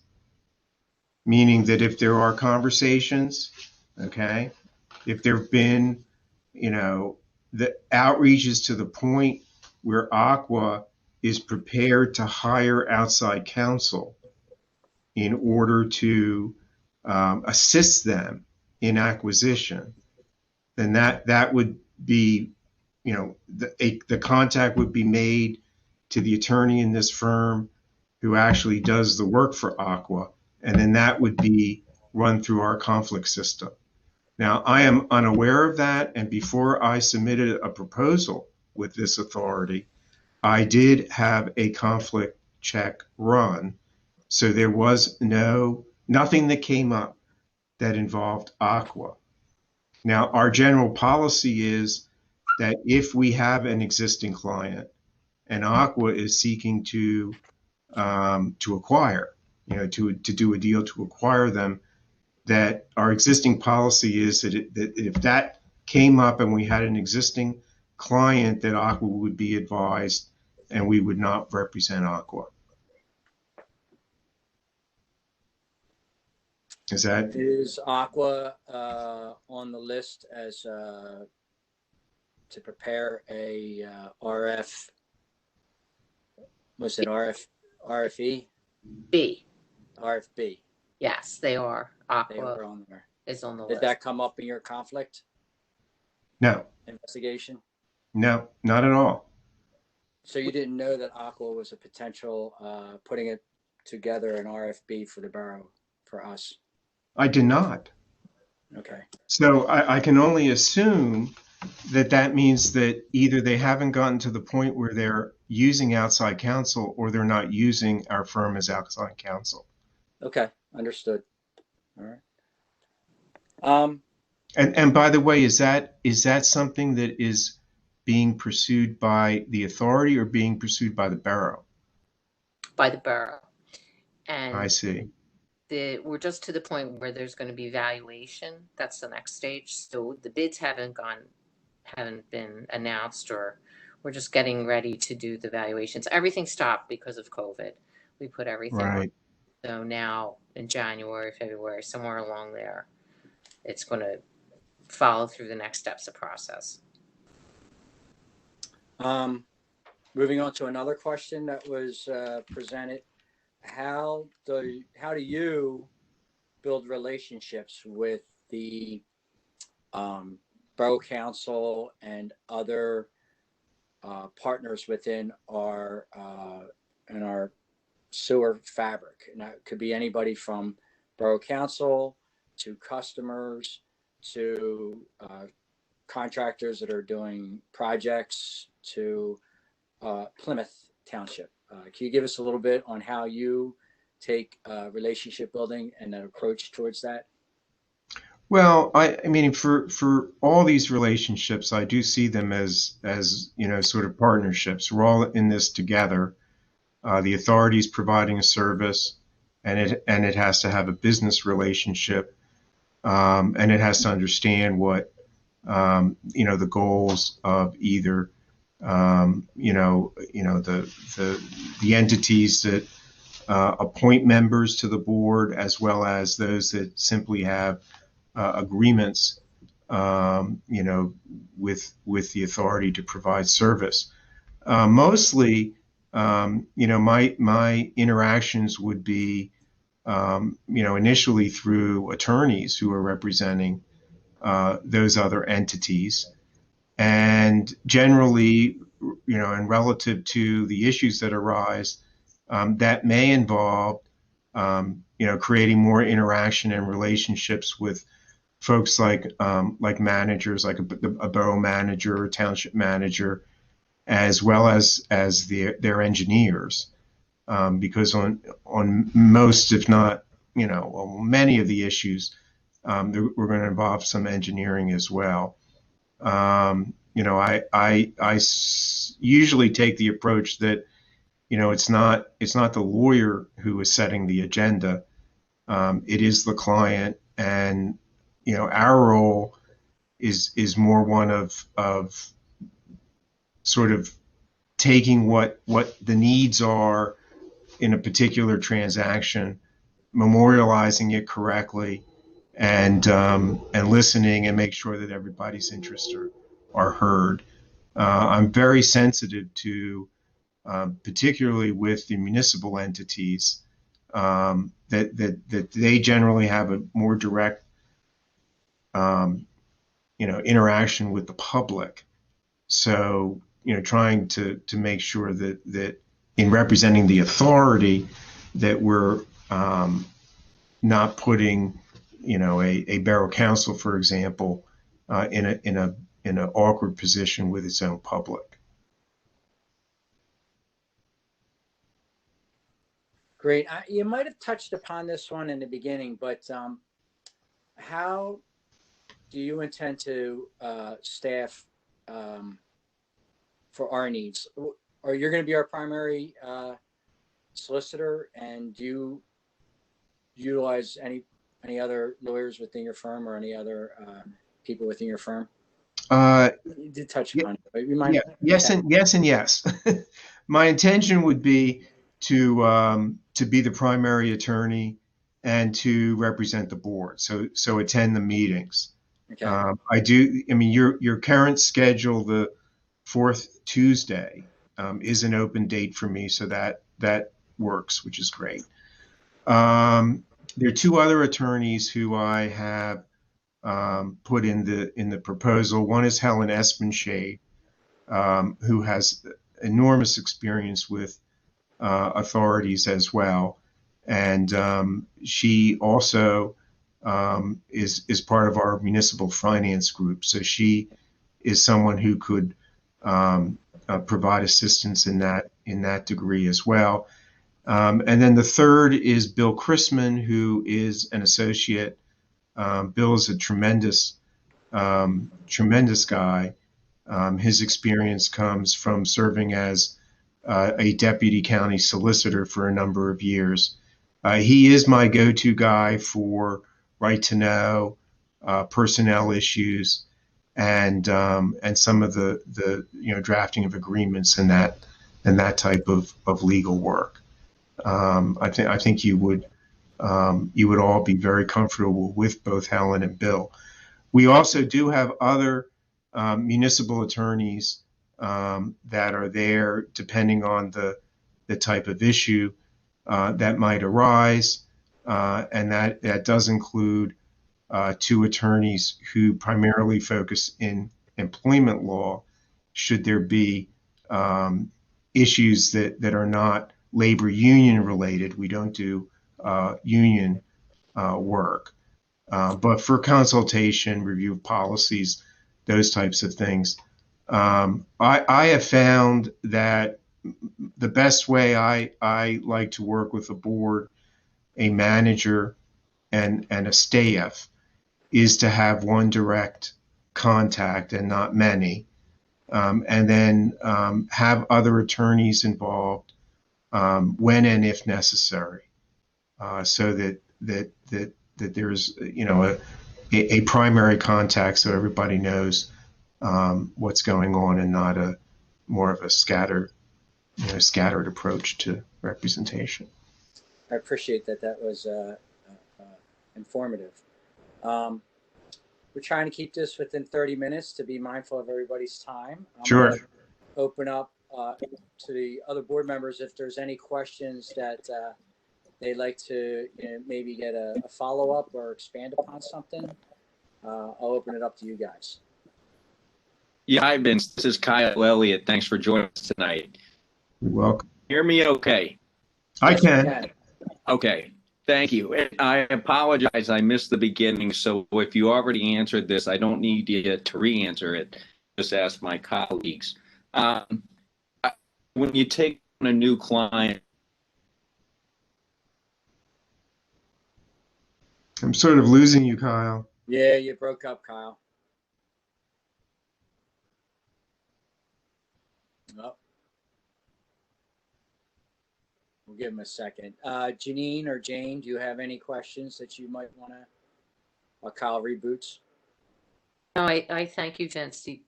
Meaning that if there are conversations, okay, if there have been, the outreaches to the point where Aqua is prepared to hire outside counsel in order to assist them in acquisition, then that would be, the contact would be made to the attorney in this firm who actually does the work for Aqua, and then that would be run through our conflict system. Now, I am unaware of that, and before I submitted a proposal with this authority, I did have a conflict check run, so there was nothing that came up that involved Aqua. Now, our general policy is that if we have an existing client and Aqua is seeking to acquire, to do a deal to acquire them, that our existing policy is that if that came up and we had an existing client, that Aqua would be advised and we would not represent Aqua. Is Aqua on the list as to prepare a RFE? RFB. Yes, they are. Aqua They are on there. is on the Did list. that come up in your conflict No, investigation? no, not at all. So you didn't know that Aqua was a potential putting it together an RFB for the borough for us? I did not. Okay. So I can only assume that means that either they haven't gotten to the point where they're using outside counsel or they're not using our firm as outside counsel. Okay, understood. All right. And by the way, is that something that is being pursued by the authority or being pursued by the borough? By the borough. And I see. we're just to the point where there's going to be valuation. That's the next stage. So the bids haven't been announced, or we're just getting ready to do the valuations. Everything stopped because of COVID. We put everything Right. on. So now in January, February, somewhere along there, it's going to follow through the next steps of process. Moving on to another question that was presented. How do you build relationships with the borough council and other partners within our sewer fabric? And that could be anybody from borough council to customers to contractors that are doing projects to Plymouth Township. Can you give us a little bit on how you take relationship building and an approach towards that? Well, I mean, for all these relationships, I do see them as sort of partnerships. We're all in this together. The authority is providing a service, and it has to have a business relationship, and it has to understand what the goals of either the entities that appoint members to the board, as well as those that simply have agreements, with the authority to provide service. Mostly, my interactions would be initially through attorneys who are representing those other entities. And generally, and relative to the issues that arise, that may involve, creating more interaction and relationships with folks like managers, like a borough manager or township manager, as well as their engineers, because on most, if not, many of the issues, we're going to involve some engineering as well. I usually take the approach that, it's not the lawyer who is setting the agenda. It is the client, and, our role is more one of sort of taking what the needs are in a particular transaction, memorializing it correctly, and listening and make sure that everybody's interests are heard. I'm very sensitive to, particularly with the municipal entities, that they generally have a more direct, interaction with the public. So, trying to make sure that in representing the authority, that we're not putting, a borough council, for example, in an awkward position with its own public. Great. You might have touched upon this one in the beginning, but how do you intend to staff for our needs? Or you're going to be our primary solicitor, and do you utilize any other lawyers within your firm or any other people within your firm? You did touch upon it, but you might. Yes, and yes. My intention would be to be the primary attorney and to represent the board. So attend the meetings. Okay. I do. I mean, your current schedule, the fourth Tuesday, is an open date for me, so that works, which is great. There are two other attorneys who I have put in the proposal. One is Helen Espenshade, who has enormous experience with authorities as well, and she also is part of our municipal finance group. So she is someone who could provide assistance in that degree as well. And then the third is Bill Chrisman, who is an associate. Bill is a tremendous guy. His experience comes from serving as a deputy county solicitor for a number of years. He is my go-to guy for right to know, personnel issues, and some of the drafting of agreements and that type of legal work. I think you would all be very comfortable with both Helen and Bill. We also do have other municipal attorneys that are there depending on the type of issue that might arise, and that does include two attorneys who primarily focus in employment law, should there be issues that are not labor union related. We don't do union work. But for consultation, review of policies, those types of things, I have found that the best way I like to work with a board, a manager, and a staff is to have one direct contact and not many, and then have other attorneys involved when and if necessary, so that there's a primary contact, so everybody knows what's going on, and not a more of a scattered approach to representation. I appreciate that. That was informative. We're trying to keep this within 30 minutes to be mindful of everybody's time. I'm Sure. Open up to the other board members if there's any questions that they'd like to maybe get a follow-up or expand upon something, I'll open it up to you guys. Yeah, hi, Vince. This is Kyle Elliott. Thanks for joining us tonight. You're welcome. Hear me okay? I Yes, you can. Okay. Thank you. And I apologize. I missed the beginning. So if you already answered this, I don't need you to re-answer it. Just ask my colleagues. When you take on a new client, I'm sort of losing you, Kyle. Yeah, you broke up, Kyle. Oh. We'll give him a second. Janine or Jane, do you have any questions that you might want to, while Kyle reboots? No, I thank you, Vince. You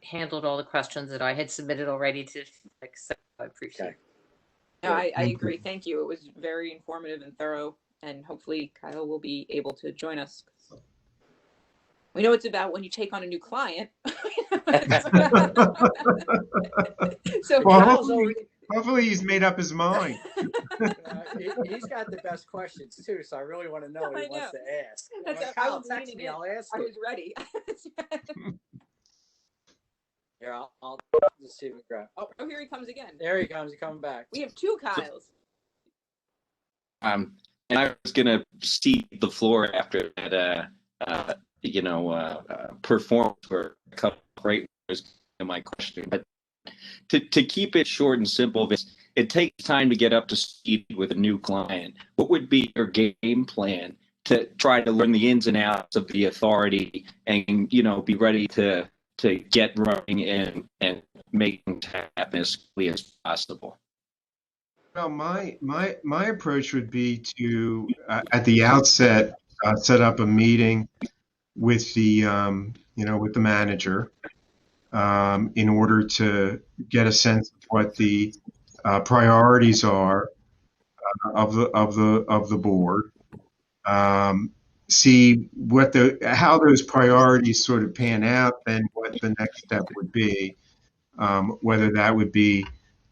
handled all the questions that I had submitted already to accept. I appreciate it. No, I agree. Thank you. It was very informative and thorough, and hopefully Kyle will be able to join us. We know it's about when you take on a new client. So Well, hopefully he's made up his mind. He's got the best questions too, so I really want to know what he wants to ask. Kyle, text me, I'll ask I him. was ready. Here, I'll just see if we grab. Oh, here he comes again. There he comes. He's coming back. We have two Kyles. and I was going to cede the floor after that, performance for a couple of great was my question. But to keep it short and simple, it takes time to get up to speed with a new client. What would be your game plan to try to learn the ins and outs of the authority and, be ready to get running and make things happen as quickly as possible? Well, my approach would be to, at the outset, set up a meeting with the, with the manager, in order to get a sense of what the priorities are of the board. See how those priorities sort of pan out, then what the next step would be. Whether that would be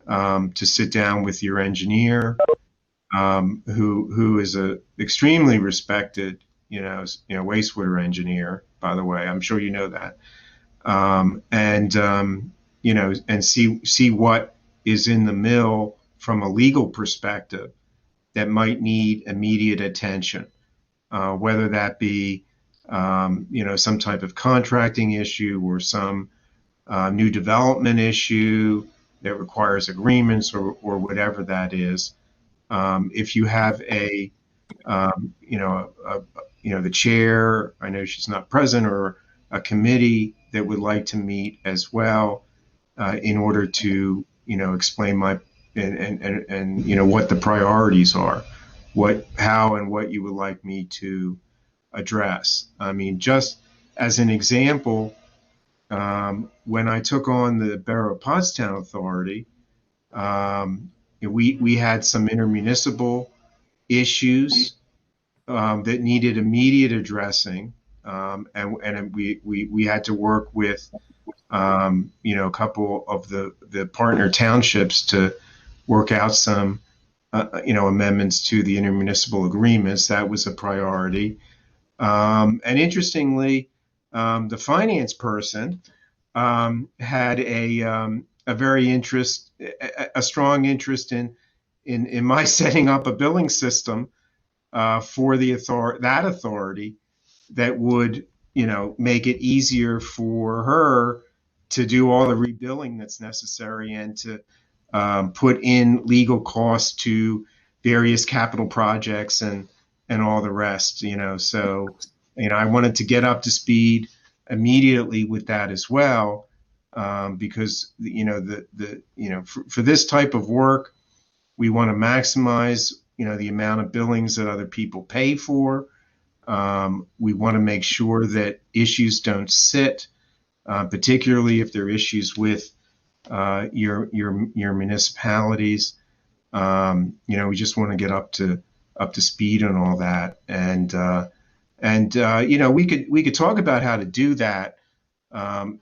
to sit down with your engineer, who is a extremely respected, wastewater engineer, by the way. I'm sure you know that. And see what is in the mill from a legal perspective that might need immediate attention, whether that be, some type of contracting issue or some new development issue that requires agreements or whatever that is. If you have the chair, I know she's not present, or a committee that would like to meet as well, in order to, explain what the priorities are, how and what you would like me to address. I mean, just as an example, when I took on the Borough of Pottstown Authority, we had some intermunicipal issues that needed immediate addressing, and we had to work with a couple of the partner townships to work out some amendments to the intermunicipal agreements. That was a priority. And interestingly, the finance person had a strong interest in my setting up a billing system for that authority that would, make it easier for her to do all the rebilling that's necessary and to put in legal costs to various capital projects and all the rest. So I wanted to get up to speed immediately with that as well, because for this type of work, we want to maximize the amount of billings that other people pay for. We want to make sure that issues don't sit, particularly if there are issues with your municipalities. We just want to get up to speed on all that, and we could talk about how to do that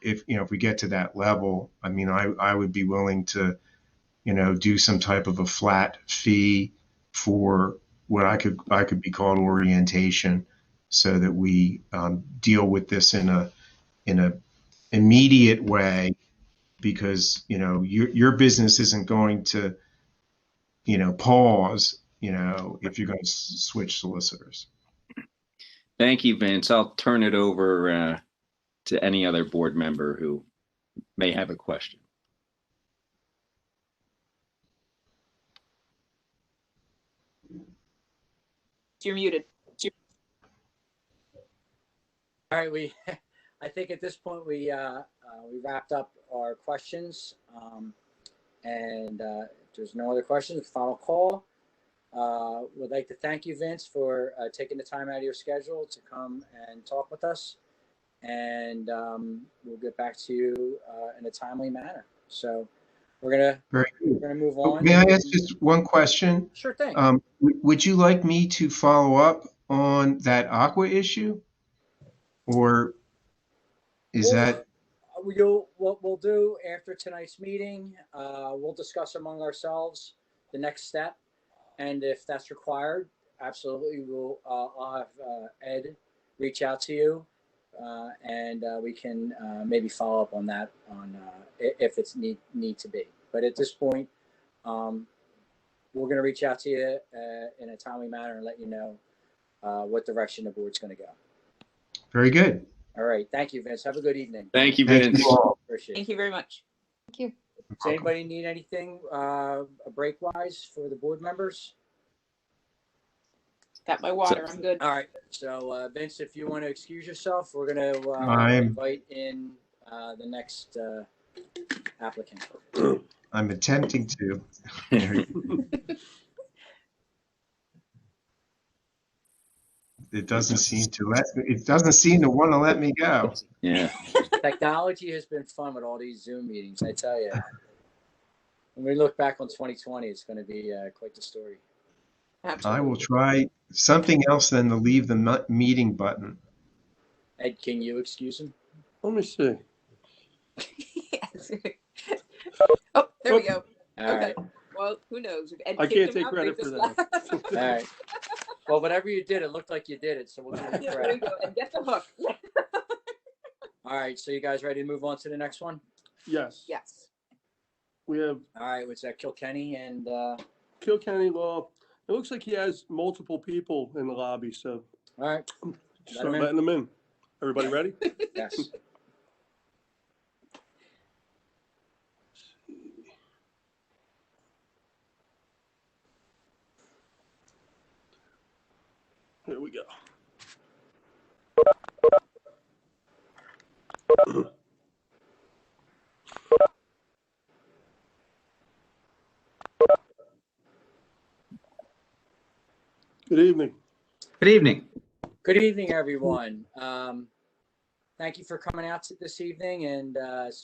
if we get to that level. I mean, I would be willing to do some type of a flat fee for what I could be called orientation, so that we deal with this in a immediate way, because your business isn't going to pause if you're going to switch solicitors. Thank you, Vince. I'll turn it over to any other board member who may have a question. You're muted. All right, I think at this point we wrapped up our questions, and if there's no other questions, final call. Would like to thank you, Vince, for taking the time out of your schedule to come and talk with us, and we'll get back to you in a timely manner. So we're gonna move on. May I ask just one question? Sure thing. Would you like me to follow up on that Aqua issue, or is that? What we'll do after tonight's meeting, we'll discuss among ourselves the next step, and if that's required, absolutely, I'll have Ed reach out to you, and we can maybe follow up on that if it's need to be. But at this point, we're going to reach out to you in a timely manner and let you know what direction the board's going to go. Very good. All right. Thank you, Vince. Have a good evening. Thank you, Vince. Thank you all. Appreciate it. Thank you very much. Thank you. Does anybody need anything break-wise for the board members? Got my water. I'm good. All right. So, Vince, if you want to excuse yourself, we're going to invite in the next applicant. I'm attempting to. It doesn't seem to want to let me go. Yeah. Technology has been fun with all these Zoom meetings, I tell you. When we look back on 2020, it's going to be quite the story. Absolutely. I will try something else than the leave the meeting button. Ed, can you excuse him? Let me see. Yes. Oh, there we go. All Okay. right. Well, who knows? If Ed I kicked can't him take out, credit they for just that. left. All right. Well, whatever you did, it looked like you did it. So we'll give you Yeah, there credit. you go. And get the hook. All right. So you guys ready to move on to the next one? Yes. Yes. We have All right. What's that? Kilkenny and Kilkenny Law. It looks like he has multiple people in the lobby, so all right. start letting them in. Everybody ready? Yes. Here we go. Good evening. Good evening. Good evening, everyone. Thank you for coming out this evening and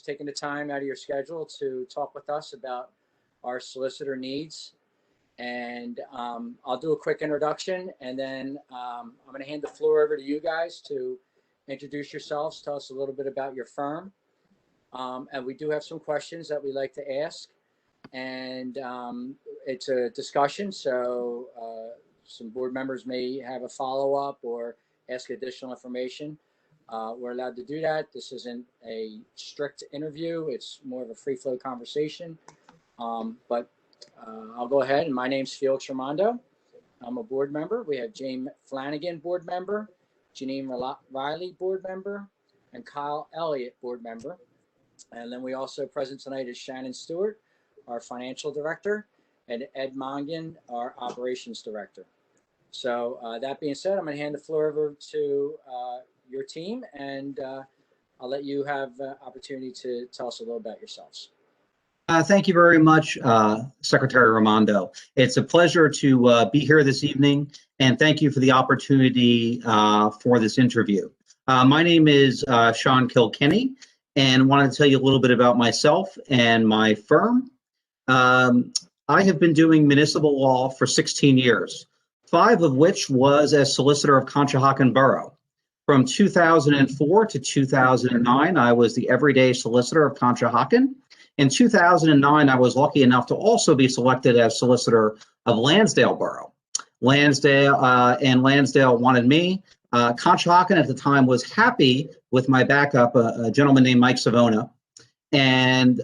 taking the time out of your schedule to talk with us about our solicitor needs. And I'll do a quick introduction, and then I'm going to hand the floor over to you guys to introduce yourselves, tell us a little bit about your firm. And we do have some questions that we like to ask. And it's a discussion, so some board members may have a follow-up or ask additional information. We're allowed to do that. This isn't a strict interview. It's more of a free-flow conversation. But I'll go ahead, and my name's Felix Ramondo. I'm a board member. We have James Flanagan, board member, Janine Riley, board member, and Kyle Elliott, board member. And then we also present tonight is Shannon Stewart, our financial director, and Ed Mongan, our operations director. So that being said, I'm going to hand the floor over to your team, and I'll let you have opportunity to tell us a little about yourselves. Thank you very much, Secretary Ramondo. It's a pleasure to be here this evening, and thank you for the opportunity for this interview. My name is Sean Kilkenny, and wanted to tell you a little bit about myself and my firm. I have been doing municipal law for 16 years, 5 of which was as solicitor of Conshohocken Borough. From 2004 to 2009, I was the everyday solicitor of Conshohocken. In 2009, I was lucky enough to also be selected as solicitor of Lansdale Borough. Lansdale and Lansdale wanted me. Conshohocken at the time was happy with my backup, a gentleman named Mike Savona. And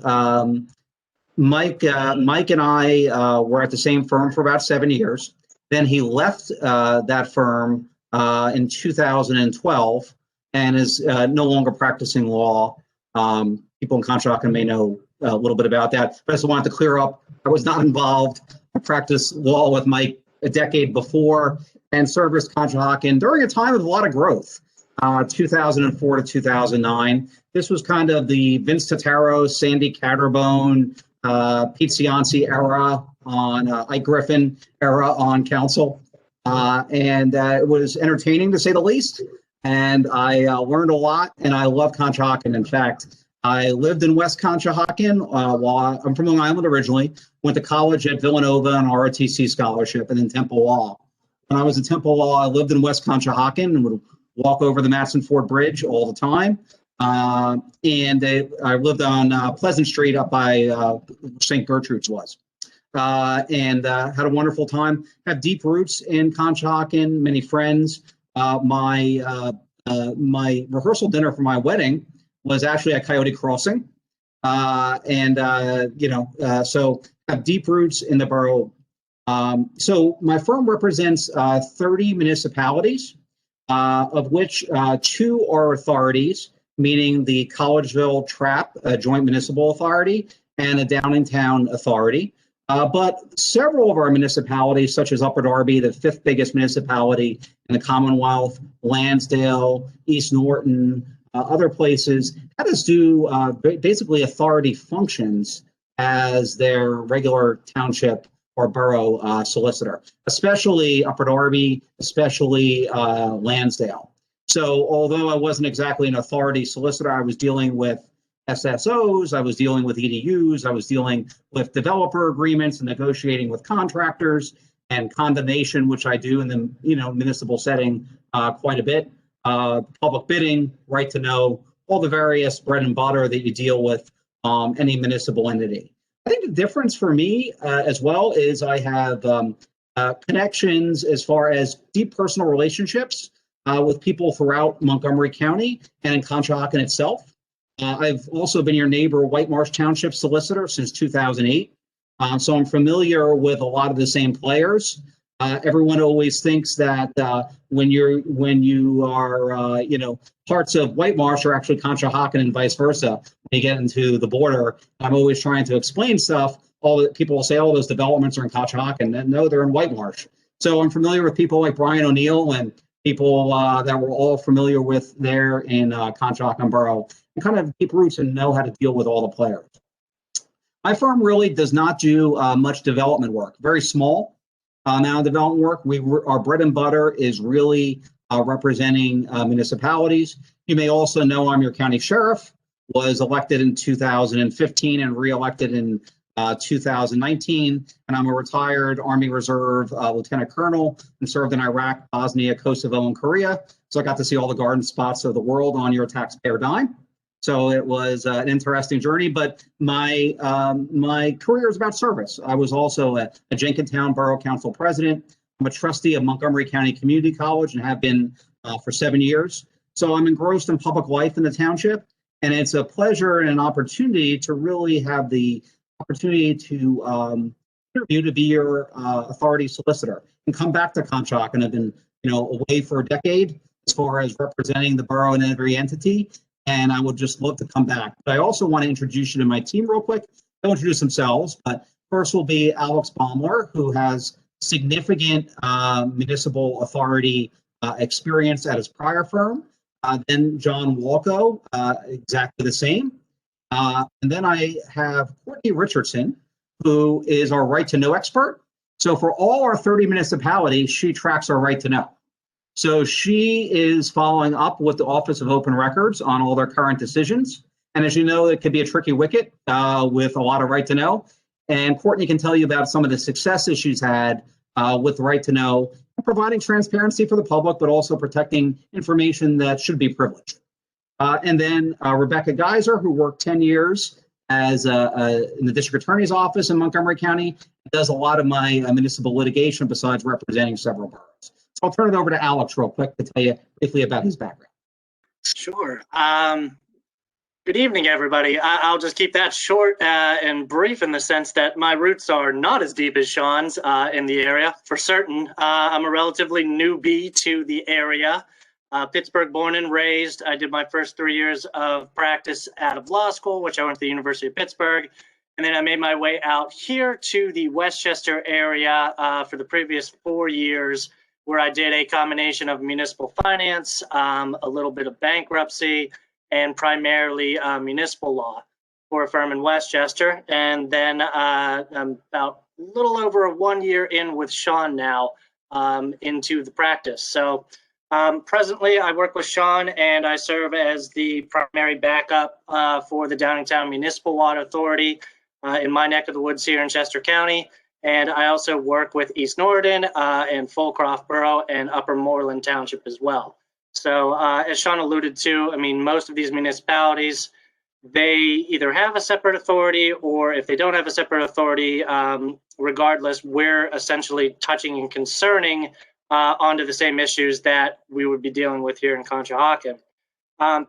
Mike and I were at the same firm for about 7 years. Then he left that firm in 2012 and is no longer practicing law. People in Conshohocken may know a little bit about that, but I just wanted to clear up. I was not involved. I practiced law with Mike a decade before and serviced Conshohocken during a time of a lot of growth, 2004 to 2009. This was kind of the Vince Totaro, Sandy Catterbone, Pete Cianci era on Ike Griffin era on council. And it was entertaining to say the least. And I learned a lot, and I love Conshohocken. In fact, I lived in West Conshohocken while I'm from Long Island originally, went to college at Villanova on ROTC scholarship, and then Temple Law. When I was at Temple Law, I lived in West Conshohocken and would walk over the Matson Ford Bridge all the time. I lived on Pleasant Street up by St. Gertrude's was. And had a wonderful time. Have deep roots in Conshohocken, many friends. My rehearsal dinner for my wedding was actually at Coyote Crossing. So have deep roots in the borough. So my firm represents 30 municipalities, of which 2 are authorities, meaning the Collegeville TRAP, Joint Municipal Authority, and a Downingtown Authority. But several of our municipalities, such as Upper Darby, the 5th biggest municipality in the Commonwealth, Lansdale, East Norton, other places, had us do basically authority functions as their regular township or borough solicitor, especially Upper Darby, especially Lansdale. So although I wasn't exactly an authority solicitor, I was dealing with SSOs, I was dealing with EDUs, I was dealing with developer agreements and negotiating with contractors and condemnation, which I do in the municipal setting quite a bit. Public bidding, right to know, all the various bread and butter that you deal with any municipal entity. I think the difference for me as well is I have connections as far as deep personal relationships with people throughout Montgomery County and in Conshohocken itself. I've also been your neighbor, White Marsh Township solicitor since 2008. So I'm familiar with a lot of the same players. Everyone always thinks that when you are, parts of White Marsh are actually Conshohocken and vice versa. When you get into the border, I'm always trying to explain stuff. All the people will say, "Oh, those developments are in Conshohocken." And no, they're in White Marsh. So I'm familiar with people like Brian O'Neill and people that we're all familiar with there in Conshohocken Borough, and kind of deep roots and know how to deal with all the players. My firm really does not do much development work. Very small amount of development work. Our bread and butter is really representing municipalities. You may also know I'm your county sheriff, was elected in 2015 and reelected in 2019, and I'm a retired Army Reserve Lieutenant Colonel and served in Iraq, Bosnia, Kosovo, and Korea. So I got to see all the garden spots of the world on your taxpayer dime. So it was an interesting journey, but my career is about service. I was also a Jenkintown Borough Council president. I'm a trustee of Montgomery County Community College and have been for 7 years. So I'm engrossed in public life in the township, and it's a pleasure and an opportunity to really have the opportunity to interview to be your authority solicitor and come back to Conshohocken. I've been away for a decade as far as representing the borough in every entity, and I would just love to come back. But I also want to introduce you to my team real quick. They'll introduce themselves, but first will be Alex Baumler, who has significant municipal authority experience at his prior firm. Then John Walco, exactly the same. And then I have Courtney Richardson, who is our right to know expert. So for all our 30 municipalities, she tracks our right to know. So she is following up with the Office of Open Records on all their current decisions. And as you know, it could be a tricky wicket with a lot of right to know. And Courtney can tell you about some of the successes she's had with right to know, providing transparency for the public, but also protecting information that should be privileged. And then Rebecca Geiser, who worked 10 years as in the district attorney's office in Montgomery County. Does a lot of my municipal litigation besides representing several boroughs. So I'll turn it over to Alex real quick to tell you briefly about his background. Sure. Good evening, everybody. I'll just keep that short and brief in the sense that my roots are not as deep as Sean's in the area, for certain. I'm a relatively newbie to the area. Pittsburgh born and raised. I did my first 3 years of practice out of law school, which I went to the University of Pittsburgh. And then I made my way out here to the Westchester area for the previous 4 years, where I did a combination of municipal finance, a little bit of bankruptcy, and primarily municipal law for a firm in Westchester. And then I'm about a little over 1 year in with Sean now into the practice. So presently I work with Sean and I serve as the primary backup for the Downingtown Municipal Water Authority in my neck of the woods here in Chester County. And I also work with East Norriton and Fulcroft Borough and Upper Moreland Township as well. So as Sean alluded to, I mean, most of these municipalities, they either have a separate authority, or if they don't have a separate authority, regardless, we're essentially touching and concerning onto the same issues that we would be dealing with here in Conshohocken.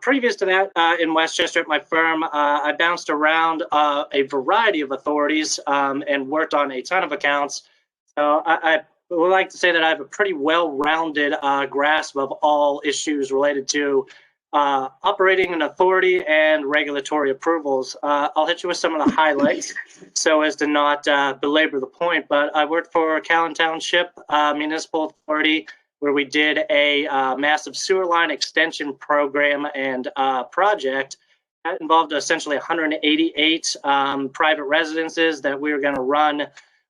Previous to that, in Westchester at my firm, I bounced around a variety of authorities and worked on a ton of accounts. So I would like to say that I have a pretty well-rounded grasp of all issues related to operating an authority and regulatory approvals. I'll hit you with some of the highlights so as to not belabor the point, but I worked for Callan Township Municipal Authority, where we did a massive sewer line extension program and project that involved essentially 188 private residences that we were going to run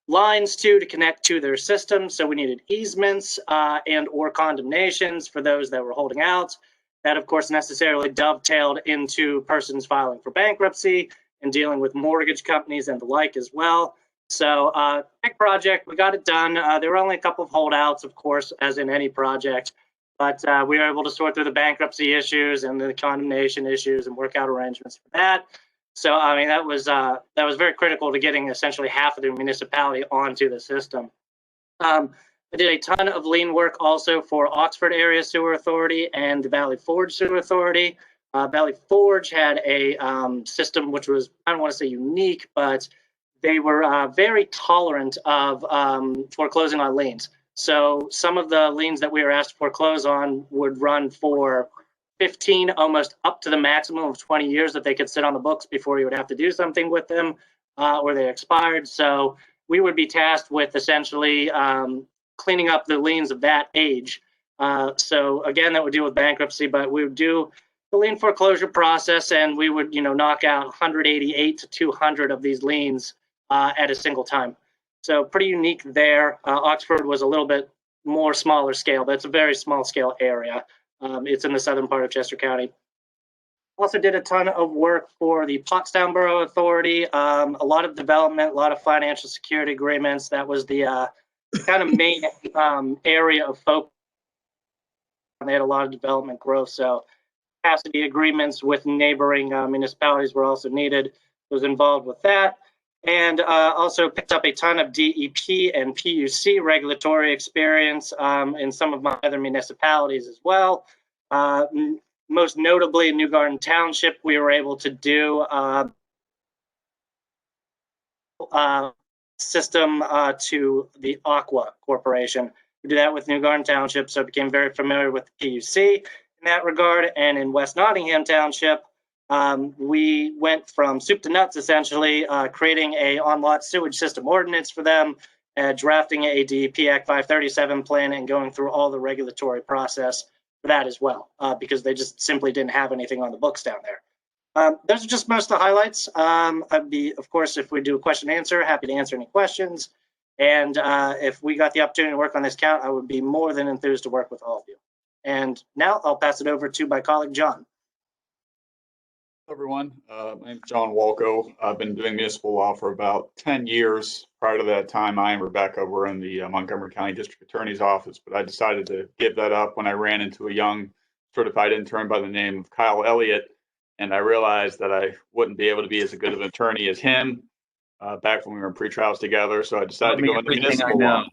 lines to connect to their system. So we needed easements and or condemnations for those that were holding out. That, of course, necessarily dovetailed into persons filing for bankruptcy and dealing with mortgage companies and the like as well. So big project, we got it done. There were only a couple of holdouts, of course, as in any project, but we were able to sort through the bankruptcy issues and the condemnation issues and work out arrangements for that. So, I mean, that was very critical to getting essentially half of the municipality onto the system. I did a ton of lien work also for Oxford Area Sewer Authority and the Valley Forge Sewer Authority. Valley Forge had a system which was, I don't want to say unique, but they were very tolerant of foreclosing on liens. So some of the liens that we were asked to foreclose on would run for 15, almost up to the maximum of 20 years that they could sit on the books before you would have to do something with them or they expired. So we would be tasked with essentially cleaning up the liens of that age. So again, that would deal with bankruptcy, but we would do the lien foreclosure process and we would, knock out 188 to 200 of these liens at a single time. So pretty unique there. Oxford was a little bit more smaller scale, but it's a very small scale area. It's in the southern part of Chester County. Also did a ton of work for the Pottstown Borough Authority, a lot of development, a lot of financial security agreements. That was the kind of main area of focus. They had a lot of development growth, so capacity agreements with neighboring municipalities were also needed. Was involved with that. And also picked up a ton of DEP and PUC regulatory experience in some of my other municipalities as well. Most notably in New Garden Township, we were able to do system to the Aqua Corporation. We did that with New Garden Township, so I became very familiar with the PUC in that regard. And in West Nottingham Township, we went from soup to nuts, essentially, creating a on-lot sewage system ordinance for them, drafting a DEP Act 537 plan, and going through all the regulatory process for that as well, because they just simply didn't have anything on the books down there. Those are just most of the highlights. I'd be, of course, if we do a question and answer, happy to answer any questions. And if we got the opportunity to work on this count, I would be more than enthused to work with all of you. And now I'll pass it over to my colleague, John. Hello, everyone. My name's John Walco. I've been doing municipal law for about 10 years. Prior to that time, I and Rebecca were in the Montgomery County District Attorney's Office, but I decided to give that up when I ran into a young certified intern by the name of Kyle Elliott, and I realized that I wouldn't be able to be as good of an attorney as him back when we were in pre-trials together. So I decided to go into municipal law.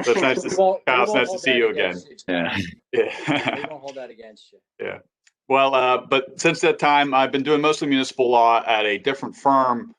So it's nice to, Kyle, it's nice to see you again. Yeah. We won't hold that against you. Yeah. Well, but since that time, I've been doing mostly municipal law at a different firm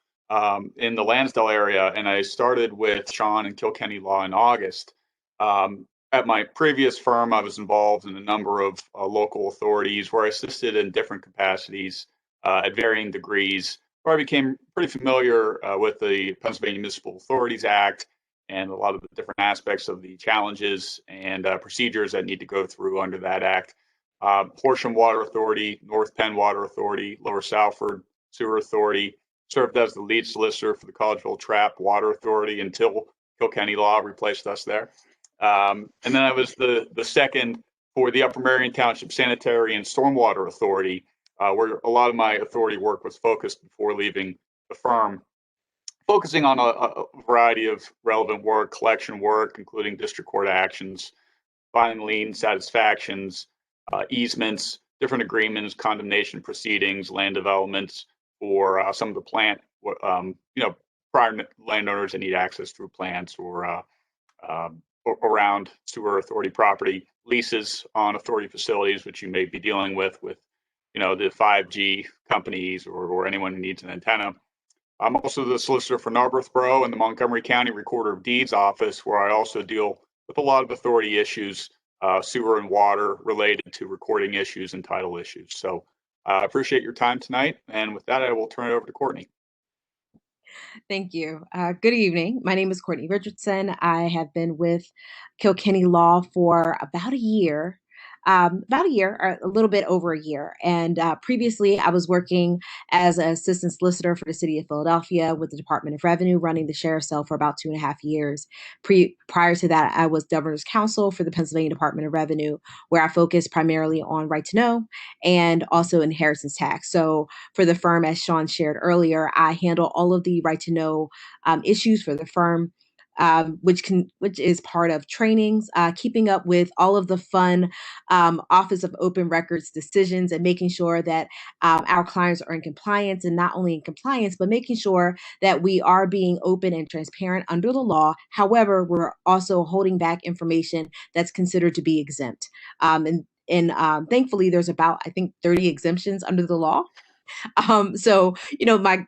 in the Lansdale area, and I started with Sean and Kilkenny Law in August. At my previous firm, I was involved in a number of local authorities where I assisted in different capacities at varying degrees, where I became pretty familiar with the Pennsylvania Municipal Authorities Act and a lot of the different aspects of the challenges and procedures that need to go through under that act. Horsham Water Authority, North Penn Water Authority, Lower Salford Sewer Authority, served as the lead solicitor for the Collegeville Trap Water Authority until Kilkenny Law replaced us there. And then I was the second for the Upper Marion Township Sanitary and Stormwater Authority, where a lot of my authority work was focused before leaving the firm, focusing on a variety of relevant work, collection work, including district court actions, finding lien satisfactions, easements, different agreements, condemnation proceedings, land developments for some of the plant, prior landowners that need access through plants or around sewer authority property, leases on authority facilities, which you may be dealing with the 5G companies or anyone who needs an antenna. I'm also the solicitor for Narberth Borough and the Montgomery County Recorder of Deeds office, where I also deal with a lot of authority issues, sewer and water related to recording issues and title issues. So I appreciate your time tonight. And with that, I will turn it over to Courtney. Thank you. Good evening. My name is Courtney Richardson. I have been with Kilkenny Law for about a year. Or a little bit over a year. And previously, I was working as an assistant solicitor for the city of Philadelphia with the Department of Revenue, running the sheriff's cell for about 2.5 years. Prior to that, I was governor's counsel for the Pennsylvania Department of Revenue, where I focused primarily on right to know and also inheritance tax. So for the firm, as Sean shared earlier, I handle all of the right to know issues for the firm. Which is part of trainings, keeping up with all of the fun Office of Open Records decisions and making sure that our clients are in compliance, and not only in compliance, but making sure that we are being open and transparent under the law. However, we're also holding back information that's considered to be exempt. And thankfully, there's about, I think, 30 exemptions under the law. So,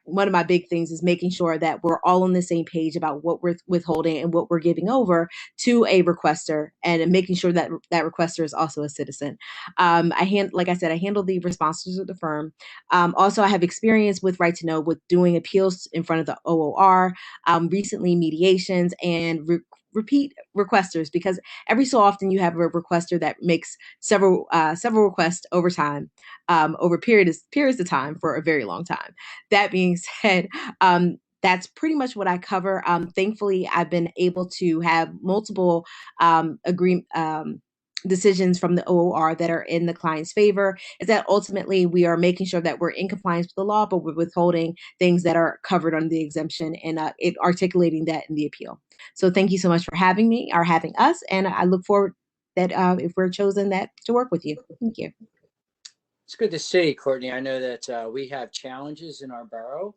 one of my big things is making sure that we're all on the same page about what we're withholding and what we're giving over to a requester, and making sure that that requester is also a citizen. Like I said, I handle the responses of the firm. Also, I have experience with right to know, with doing appeals in front of the OOR, recently mediations, and repeat requesters, because every so often you have a requester that makes several requests over time, over periods of time for a very long time. That being said, that's pretty much what I cover. Thankfully, I've been able to have multiple decisions from the OOR that are in the client's favor. Is that ultimately we are making sure that we're in compliance with the law, but we're withholding things that are covered under the exemption, and articulating that in the appeal. So thank you so much for having me, or having us, and I look forward that if we're chosen, that to work with you. Thank you. It's good to see, Courtney. I know that we have challenges in our borough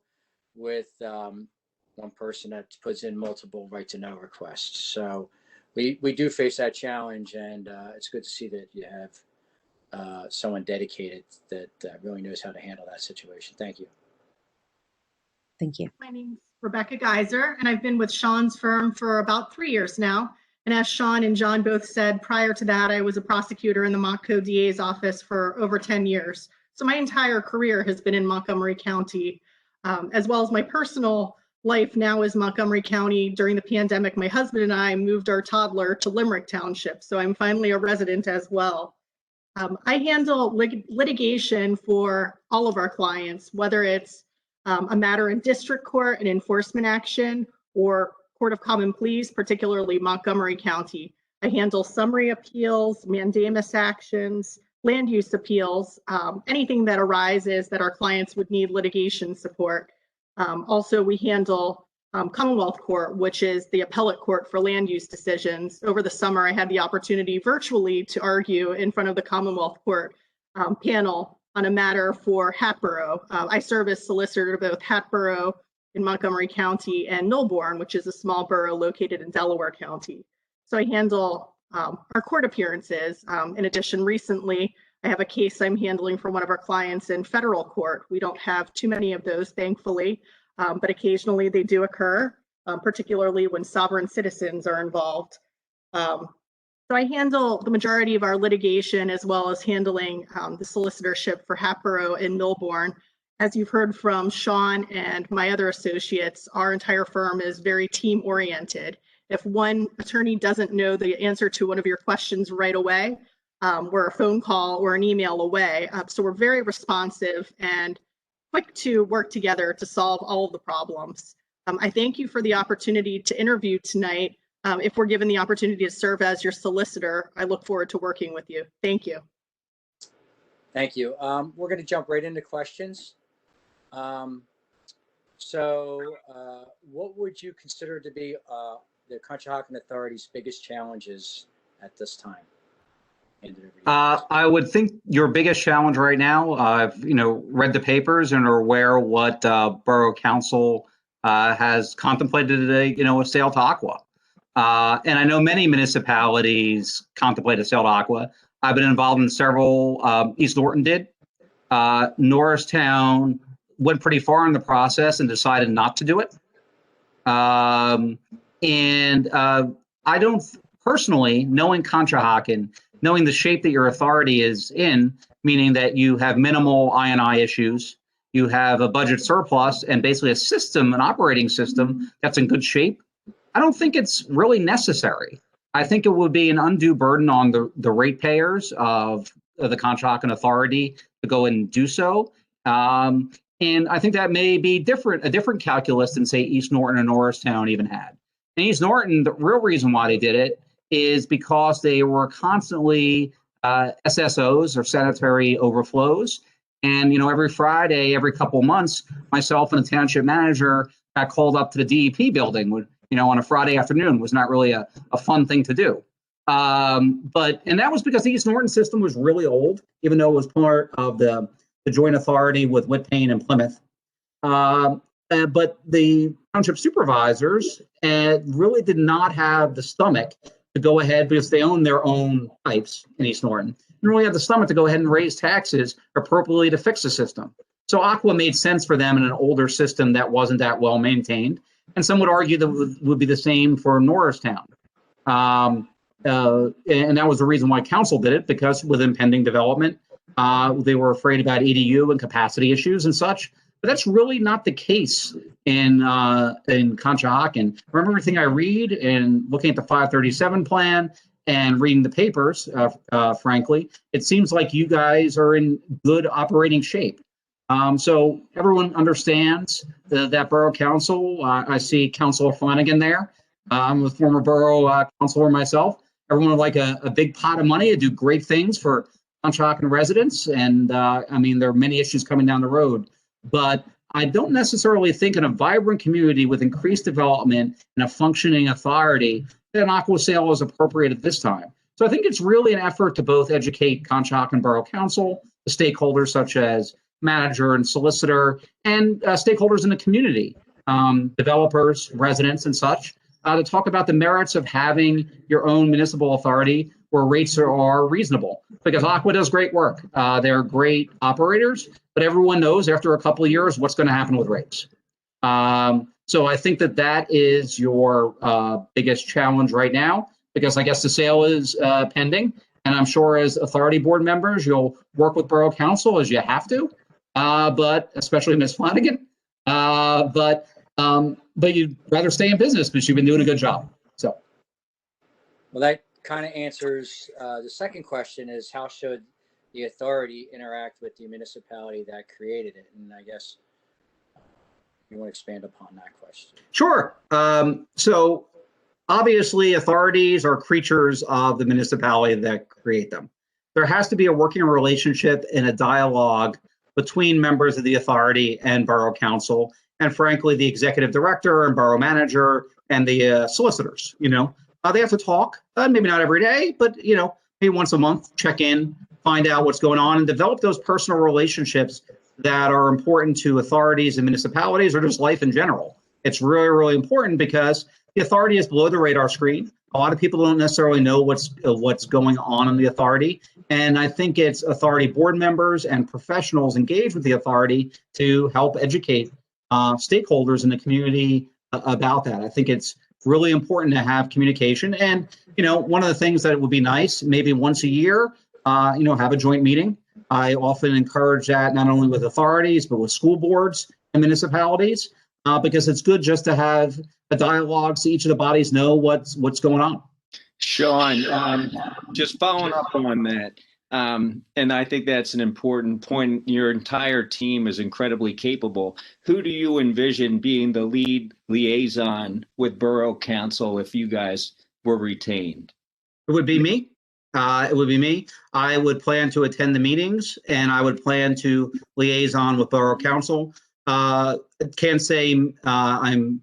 with one person that puts in multiple right to know requests. So we do face that challenge, and it's good to see that you have someone dedicated that really knows how to handle that situation. Thank you. Thank you. My name's Rebecca Geiser, and I've been with Sean's firm for about 3 years now. And as Sean and John both said, prior to that, I was a prosecutor in the Montco DA's office for over 10 years. So my entire career has been in Montgomery County, as well as my personal life now is Montgomery County. During the pandemic, my husband and I moved our toddler to Limerick Township, so I'm finally a resident as well. I handle litigation for all of our clients, whether it's a matter in district court, an enforcement action, or Court of Common Pleas, particularly Montgomery County. I handle summary appeals, mandamus actions, land use appeals, anything that arises that our clients would need litigation support. Also, we handle Commonwealth Court, which is the appellate court for land use decisions. Over the summer, I had the opportunity virtually to argue in front of the Commonwealth Court panel on a matter for Hatboro. I serve as solicitor to both Hatboro in Montgomery County and Millbourne, which is a small borough located in Delaware County. So I handle our court appearances. In addition, recently, I have a case I'm handling for one of our clients in federal court. We don't have too many of those, thankfully, but occasionally they do occur, particularly when sovereign citizens are involved. So I handle the majority of our litigation as well as handling the solicitorship for Hatboro and Millbourne. As you've heard from Sean and my other associates, our entire firm is very team oriented. If one attorney doesn't know the answer to one of your questions right away, we're a phone call or an email away. So we're very responsive and quick to work together to solve all of the problems. I thank you for the opportunity to interview tonight. If we're given the opportunity to serve as your solicitor, I look forward to working with you. Thank you. Thank you. We're going to jump right into questions. What would you consider to be the Conshohocken Authority's biggest challenges at this time? I would think your biggest challenge right now, I've read the papers and are aware what Borough Council has contemplated a sale to Aqua. And I know many municipalities contemplate a sale to Aqua. I've been involved in several. East Norton did. Norristown went pretty far in the process and decided not to do it. I don't personally, knowing Conshohocken, knowing the shape that your authority is in, meaning that you have minimal I&I issues, you have a budget surplus, and basically a system, an operating system that's in good shape, I don't think it's really necessary. I think it would be an undue burden on the ratepayers of the Conshohocken Authority to go and do so. And I think that may be a different calculus than, say, East Norton and Norristown even had. In East Norton, the real reason why they did it is because they were constantly SSOs, or sanitary overflows. And, every Friday, every couple of months, myself and the township manager got called up to the DEP building, on a Friday afternoon. It was not really a fun thing to do. And that was because the East Norton system was really old, even though it was part of the joint authority with Whitpain and Plymouth. But the township supervisors really did not have the stomach to go ahead, because they own their own pipes in East Norton, and really have the stomach to go ahead and raise taxes appropriately to fix the system. So Aqua made sense for them in an older system that wasn't that well maintained. And some would argue that would be the same for Norristown. And that was the reason why council did it, because with impending development, they were afraid about EDU and capacity issues and such. But that's really not the case in Conshohocken. From everything I read and looking at the 537 plan and reading the papers, frankly, it seems like you guys are in good operating shape. So everyone understands that Borough Council. I see Councilor Flanagan there. I'm a former Borough Councilor myself. Everyone would like a big pot of money to do great things for Conshohocken residents. And there are many issues coming down the road. But I don't necessarily think in a vibrant community with increased development and a functioning authority that an Aqua sale is appropriate at this time. So I think it's really an effort to both educate Conshohocken Borough Council, the stakeholders such as manager and solicitor, and stakeholders in the community, developers, residents, and such, to talk about the merits of having your own municipal authority where rates are reasonable. Because Aqua does great work. They're great operators, but everyone knows after a couple of years what's going to happen with rates. So I think that is your biggest challenge right now, because I guess the sale is pending. And I'm sure as authority board members, you'll work with Borough Council as you have to, but especially Ms. Flanagan. But you'd rather stay in business because you've been doing a good job. So, well, that kind of answers the second question: is how should the authority interact with the municipality that created it? And I guess you want to expand upon that question. Sure. So obviously, authorities are creatures of the municipality that create them. There has to be a working relationship and a dialogue between members of the authority and Borough Council, and frankly, the executive director and borough manager and the solicitors. They have to talk, maybe not every day, but maybe once a month, check in, find out what's going on and develop those personal relationships that are important to authorities and municipalities or just life in general. It's really, really important because the authority is below the radar screen. A lot of people don't necessarily know what's going on in the authority. And I think it's authority board members and professionals engaged with the authority to help educate stakeholders in the community about that. I think it's really important to have communication. And, one of the things that would be nice, maybe once a year, have a joint meeting. I often encourage that not only with authorities, but with school boards and municipalities, because it's good just to have a dialogue so each of the bodies know what's going on. Sean, just following up on that, and I think that's an important point. Your entire team is incredibly capable. Who do you envision being the lead liaison with Borough Council if you guys were retained? It would be me. It would be me. I would plan to attend the meetings, and I would plan to liaison with Borough Council. Can't say I'm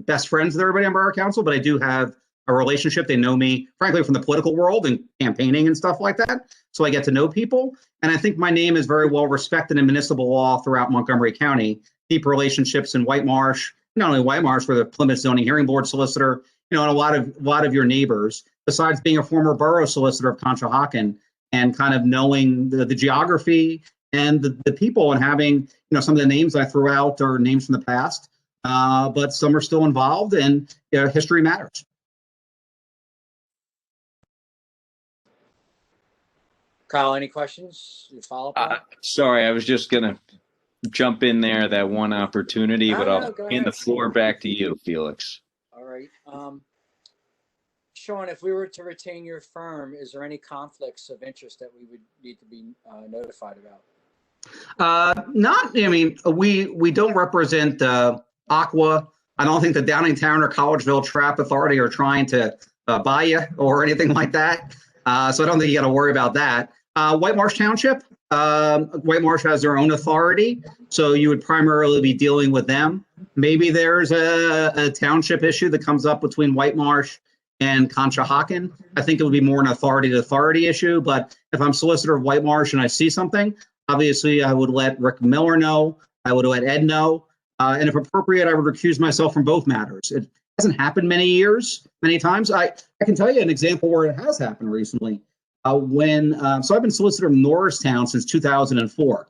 best friends with everybody on Borough Council, but I do have a relationship. They know me, frankly, from the political world and campaigning and stuff like that. So I get to know people. And I think my name is very well respected in municipal law throughout Montgomery County. Deep relationships in White Marsh, not only White Marsh, we're the Plymouth Zoning Hearing Board solicitor, and a lot of your neighbors, besides being a former borough solicitor of Conshohocken and kind of knowing the geography and the people and having, some of the names I threw out are names from the past, but some are still involved, and history matters. Kyle, any questions? You follow up? Sorry, I was just going to jump in there that one opportunity, but I'll hand the floor back to you, Felix. All right. Sean, if we were to retain your firm, is there any conflicts of interest that we would need to be notified about? We don't represent Aqua. I don't think the Downingtown or Collegeville Trap Authority are trying to buy you or anything like that. So I don't think you got to worry about that. White Marsh Township, White Marsh has their own authority, so you would primarily be dealing with them. Maybe there's a township issue that comes up between White Marsh and Conshohocken. I think it would be more an authority-to-authority issue, but if I'm solicitor of White Marsh and I see something, obviously I would let Rick Miller know, I would let Ed know, and if appropriate, I would recuse myself from both matters. It hasn't happened many times. I can tell you an example where it has happened recently. So I've been solicitor of Norristown since 2004.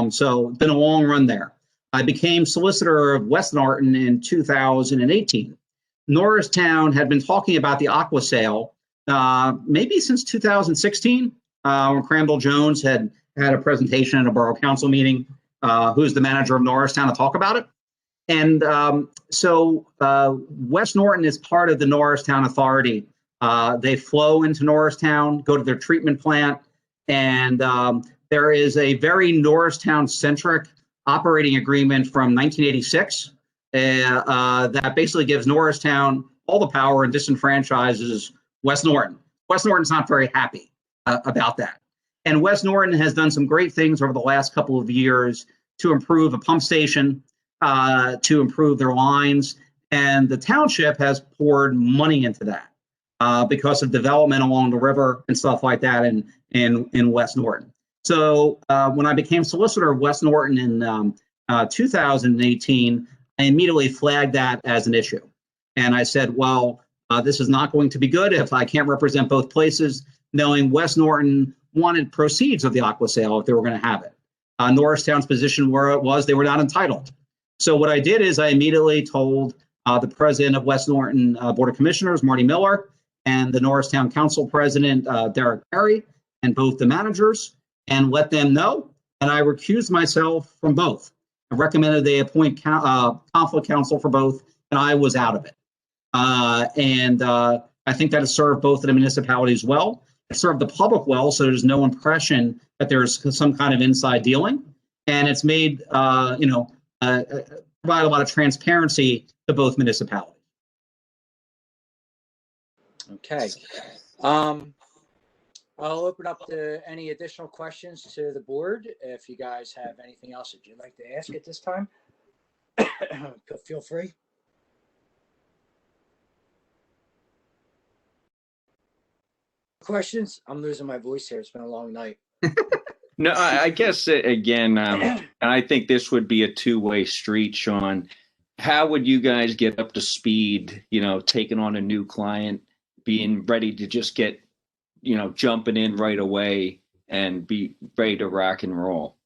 So it's been a long run there. I became solicitor of West Norton in 2018. Norristown had been talking about the Aqua sale maybe since 2016, when Crandall Jones had a presentation at a borough council meeting, who's the manager of Norristown, to talk about it. And so West Norton is part of the Norristown Authority. They flow into Norristown, go to their treatment plant, and there is a very Norristown-centric operating agreement from 1986 that basically gives Norristown all the power and disenfranchises West Norton. West Norton's not very happy about that. And West Norton has done some great things over the last couple of years to improve a pump station, to improve their lines, and the township has poured money into that because of development along the river and stuff like that in West Norton. So when I became solicitor of West Norton in 2018, I immediately flagged that as an issue. And I said, well, this is not going to be good if I can't represent both places, knowing West Norton wanted proceeds of the Aqua sale if they were going to have it. Norristown's position where it was, they were not entitled. So what I did is I immediately told the president of West Norton Board of Commissioners, Marty Miller, and the Norristown Council President, Derek Perry, and both the managers, and let them know. And I recused myself from both. I recommended they appoint conflict counsel for both, and I was out of it. I think that has served both of the municipalities well. It served the public well, so there's no impression that there's some kind of inside dealing. And it's made, provide a lot of transparency to both municipalities. Okay. I'll open up to any additional questions to the board. If you guys have anything else that you'd like to ask at this time, feel free. questions? I'm losing my voice here. It's been a long night. No, I guess again, I think this would be a two-way street, Sean. How would you guys get up to speed, taking on a new client, being ready to just get, jumping in right away and be ready to rock and roll?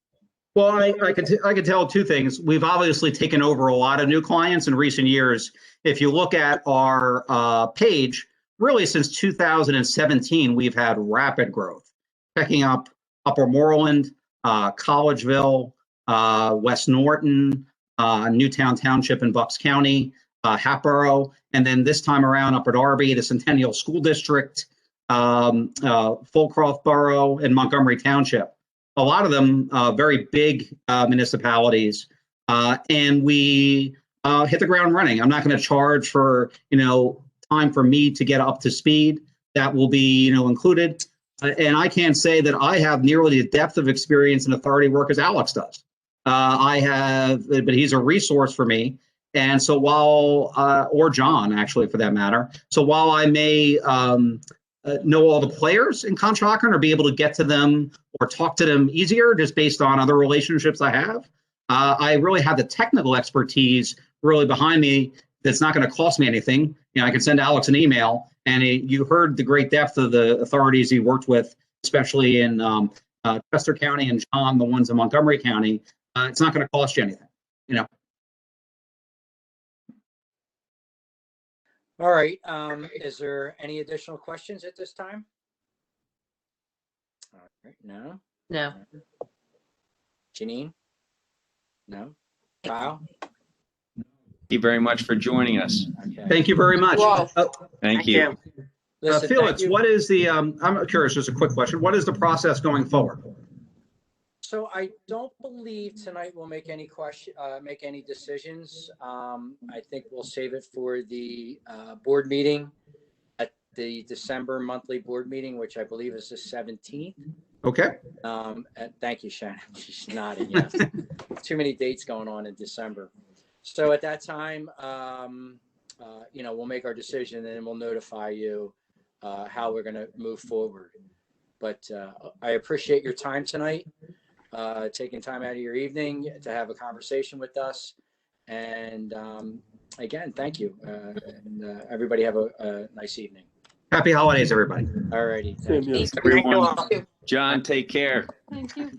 Well, I could tell two things. We've obviously taken over a lot of new clients in recent years. If you look at our page, really since 2017, we've had rapid growth, picking up Upper Moreland, Collegeville, West Norton, Newtown Township in Bucks County, Hatboro, and then this time around up at Arby, the Centennial School District, Fulcroft Borough, and Montgomery Township. A lot of them very big municipalities, and we hit the ground running. I'm not going to charge for time for me to get up to speed. That will be included. And I can't say that I have nearly the depth of experience in authority work as Alex does. I have, but he's a resource for me. And so while, or John actually for that matter. So while I may know all the players in Conshohocken or be able to get to them or talk to them easier just based on other relationships I have, I really have the technical expertise really behind me that's not going to cost me anything. I can send Alex an email, and you heard the great depth of the authorities he worked with, especially in Chester County and John, the ones in Montgomery County. It's not going to cost you anything, All right. Is there any additional questions at this time? All right. No. No. Janine? No. Kyle? Thank you very much for joining us. Okay. Thank you very much. Thank you. Listen, Felix, thank you. what is the, I'm curious, just a quick question. What is the process going forward? So I don't believe tonight we'll make any make any decisions. I think we'll save it for the board meeting at the December monthly board meeting, which I believe is the 17th. Okay. And thank you, Shannon. She's nodding. Yes. Too many dates going on in December. So at that time, we'll make our decision and then we'll notify you how we're going to move forward. But I appreciate your time tonight. Taking time out of your evening to have a conversation with us. And again, thank you. And everybody have a nice evening. Happy holidays, everybody. All righty. Thank you. Everyone, John, take care. Thank you.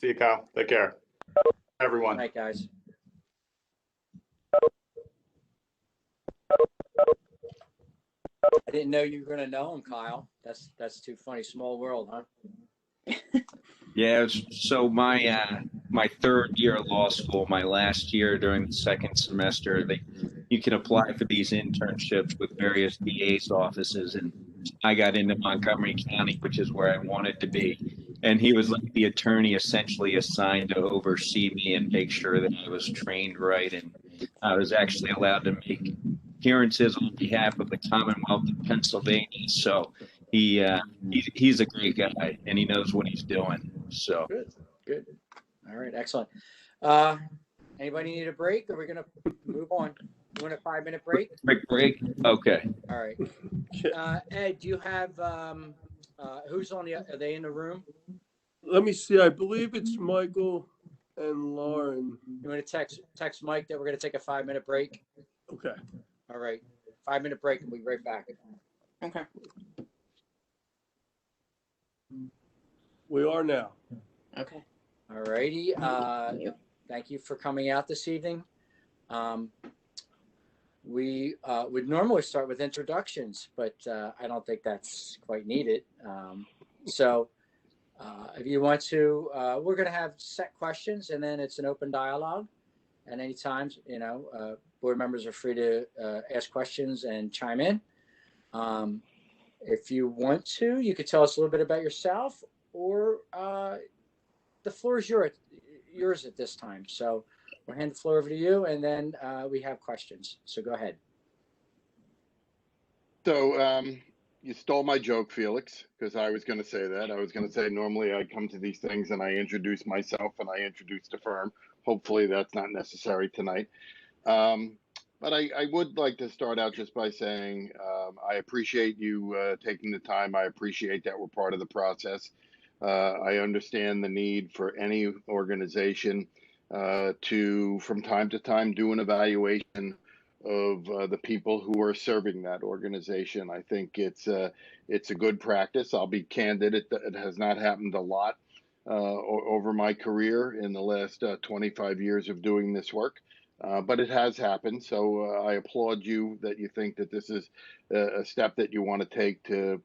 See you, Kyle. Take care. Everyone. Good night, guys. I didn't know you were going to know him, Kyle. That's too funny. Small world, huh? Yeah, so my third year of law school, my last year during the second semester, you can apply for these internships with various DA's offices, and I got into Montgomery County, which is where I wanted to be. And he was like the attorney essentially assigned to oversee me and make sure that I was trained right, and I was actually allowed to make appearances on behalf of the Commonwealth of Pennsylvania. So he's a great guy and he knows what he's doing. So good. All right, excellent. Anybody need a break, or we're gonna move on? You want a 5-minute break? Quick break. Okay. All right. Ed, do you have who's on are they in the room? Let me see. I believe it's Michael and Lauren. You want to text Mike that we're gonna take a 5-minute break? Okay. All right. 5-minute break and we'll be right back. Okay. We are now. Okay. All righty. Thank you for coming out this evening. We would normally start with introductions, but I don't think that's quite needed. So if you want to, we're going to have set questions and then it's an open dialogue. And anytime, board members are free to ask questions and chime in. If you want to, you could tell us a little bit about yourself, or the floor is yours at this time. So we'll hand the floor over to you, and then we have questions. So go ahead. So you stole my joke, Felix, because I was going to say that. I was going to say normally I come to these things and I introduce myself and I introduce the firm. Hopefully that's not necessary tonight. But I would like to start out just by saying I appreciate you taking the time. I appreciate that we're part of the process. I understand the need for any organization to, from time to time, do an evaluation of the people who are serving that organization. I think it's a good practice. I'll be candid; it has not happened a lot over my career in the last 25 years of doing this work. But it has happened, so I applaud you that you think that this is a step that you want to take to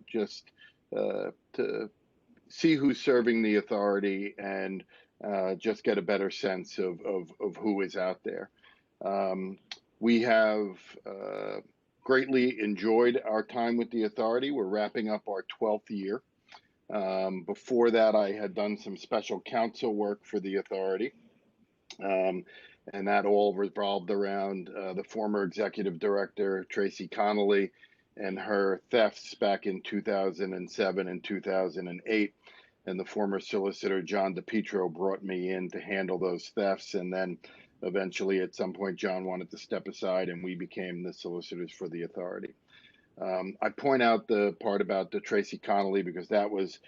just to see who's serving the authority and just get a better sense of who is out there. We have greatly enjoyed our time with the authority. We're wrapping up our 12th year. Before that, I had done some special counsel work for the authority. And that all revolved around the former executive director, Tracy Connolly, and her thefts back in 2007 and 2008. And the former solicitor, John DePietro, brought me in to handle those thefts. And then eventually, at some point, John wanted to step aside, and we became the solicitors for the authority. I point out the part about the Tracy Connolly because that was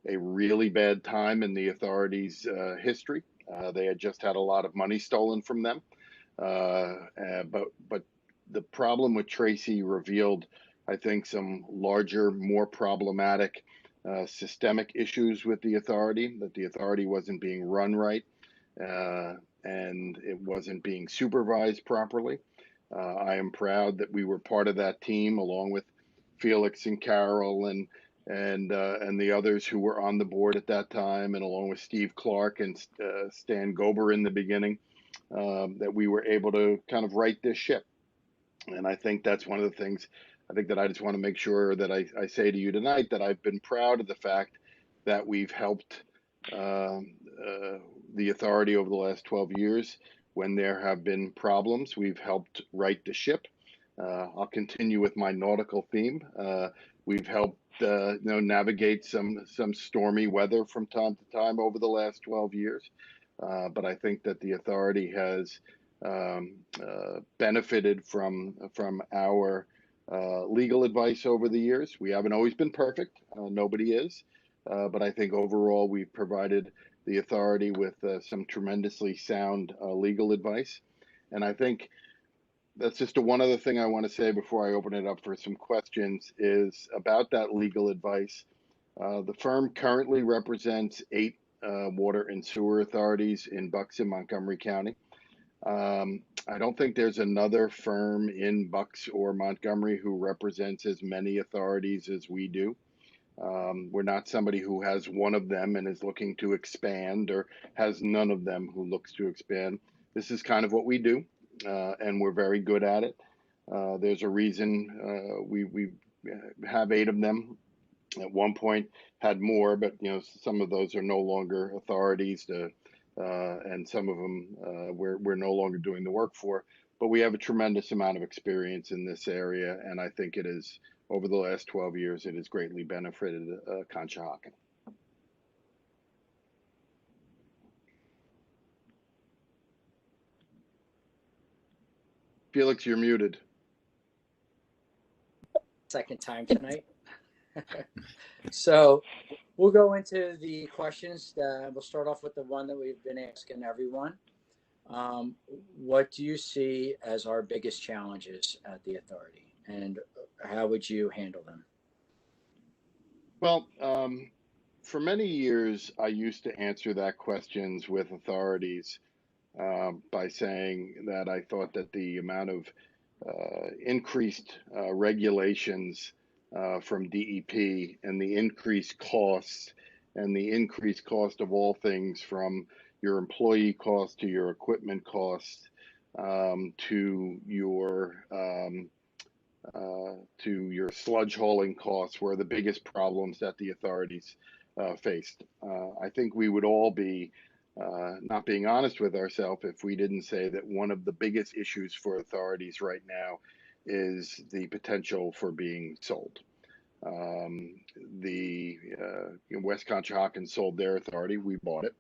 a really bad time in the authority's history. They had just had a lot of money stolen from them. But the problem with Tracy revealed, I think, some larger, more problematic systemic issues with the authority, that the authority wasn't being run right and it wasn't being supervised properly. I am proud that we were part of that team along with Felix and Carol and the others who were on the board at that time, and along with Steve Clark and Stan Gober in the beginning, that we were able to kind of right this ship. And I think that's one of the things I think that I just want to make sure that I say to you tonight, that I've been proud of the fact that we've helped the authority over the last 12 years. When there have been problems, we've helped right the ship. I'll continue with my nautical theme. We've helped navigate some stormy weather from time to time over the last 12 years. But I think that the authority has benefited from our legal advice over the years. We haven't always been perfect. Nobody is. But I think overall we've provided the authority with some tremendously sound legal advice. And I think that's just one other thing I want to say before I open it up for some questions is about that legal advice. The firm currently represents 8 water and sewer authorities in Bucks and Montgomery County. I don't think there's another firm in Bucks or Montgomery who represents as many authorities as we do. We're not somebody who has one of them and is looking to expand, or has none of them who looks to expand. This is kind of what we do, and we're very good at it. There's a reason we have 8 of them. At one point had more, but some of those are no longer authorities, and some of them we're no longer doing the work for. But we have a tremendous amount of experience in this area, and I think it is, over the last 12 years, it has greatly benefited Conshohocken. Felix, you're muted. Second time tonight. So we'll go into the questions. We'll start off with the one that we've been asking everyone. What do you see as our biggest challenges at the authority, and how would you handle them? Well, for many years, I used to answer that questions with authorities by saying that I thought that the amount of increased regulations from DEP and the increased costs and the increased cost of all things, from your employee cost to your equipment costs to your sludge hauling costs, were the biggest problems that the authorities faced. I think we would all be not being honest with ourselves if we didn't say that one of the biggest issues for authorities right now is the potential for being sold. West Conshohocken sold their authority. We bought it.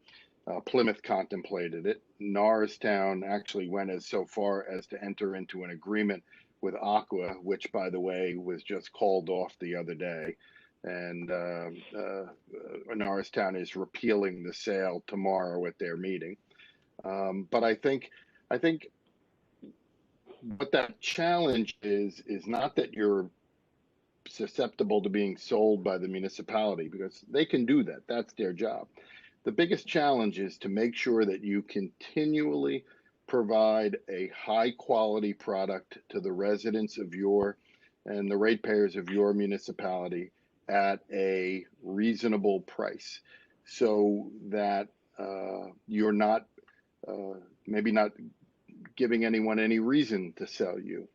Plymouth contemplated it. Norristown actually went as so far as to enter into an agreement with Aqua, which, by the way, was just called off the other day. And Norristown is repealing the sale tomorrow at their meeting. But I think what that challenge is not that you're susceptible to being sold by the municipality, because they can do that. That's their job. The biggest challenge is to make sure that you continually provide a high quality product to the residents of your and the ratepayers of your municipality at a reasonable price, so that you're not maybe not giving anyone any reason to sell you,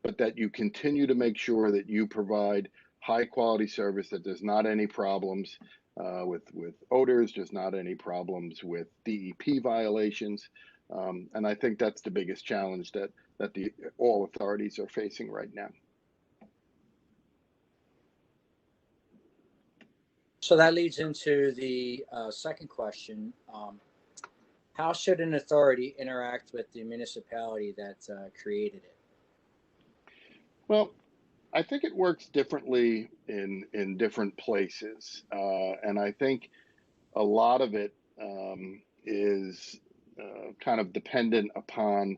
but that you continue to make sure that you provide high quality service, that there's not any problems with odors, there's not any problems with DEP violations. And I think that's the biggest challenge that all authorities are facing right now. So that leads into the second question. How should an authority interact with the municipality that created it? Well, I think it works differently in different places. And I think a lot of it is kind of dependent upon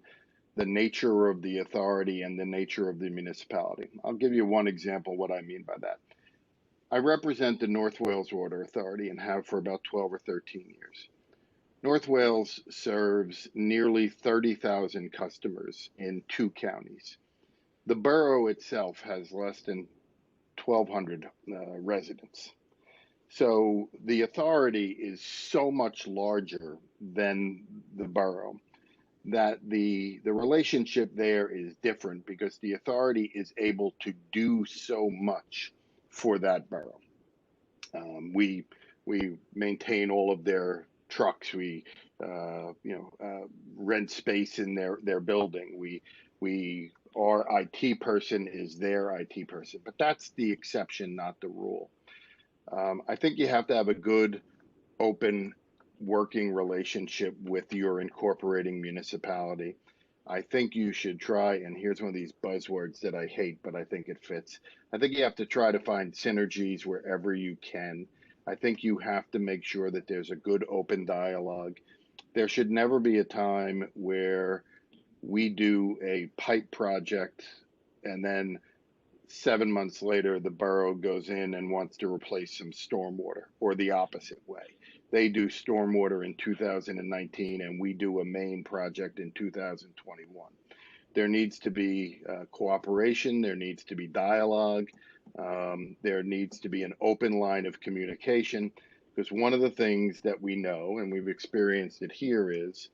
the nature of the authority and the nature of the municipality. I'll give you one example what I mean by that. I represent the North Wales Water Authority and have for about 12 or 13 years. North Wales serves nearly 30,000 customers in 2 counties. The borough itself has less than 1,200 residents. So the authority is so much larger than the borough that the relationship there is different, because the authority is able to do so much for that borough. We maintain all of their trucks. We rent space in their building. Our IT person is their IT person, but that's the exception, not the rule. I think you have to have a good, open, working relationship with your incorporating municipality. I think you should try, and here's one of these buzzwords that I hate, but I think it fits. I think you have to try to find synergies wherever you can. I think you have to make sure that there's a good open dialogue. There should never be a time where we do a pipe project and then 7 months later the borough goes in and wants to replace some stormwater, or the opposite way. They do stormwater in 2019 and we do a main project in 2021. There needs to be cooperation, there needs to be dialogue, there needs to be an open line of communication, because one of the things that we know, and we've experienced it here, is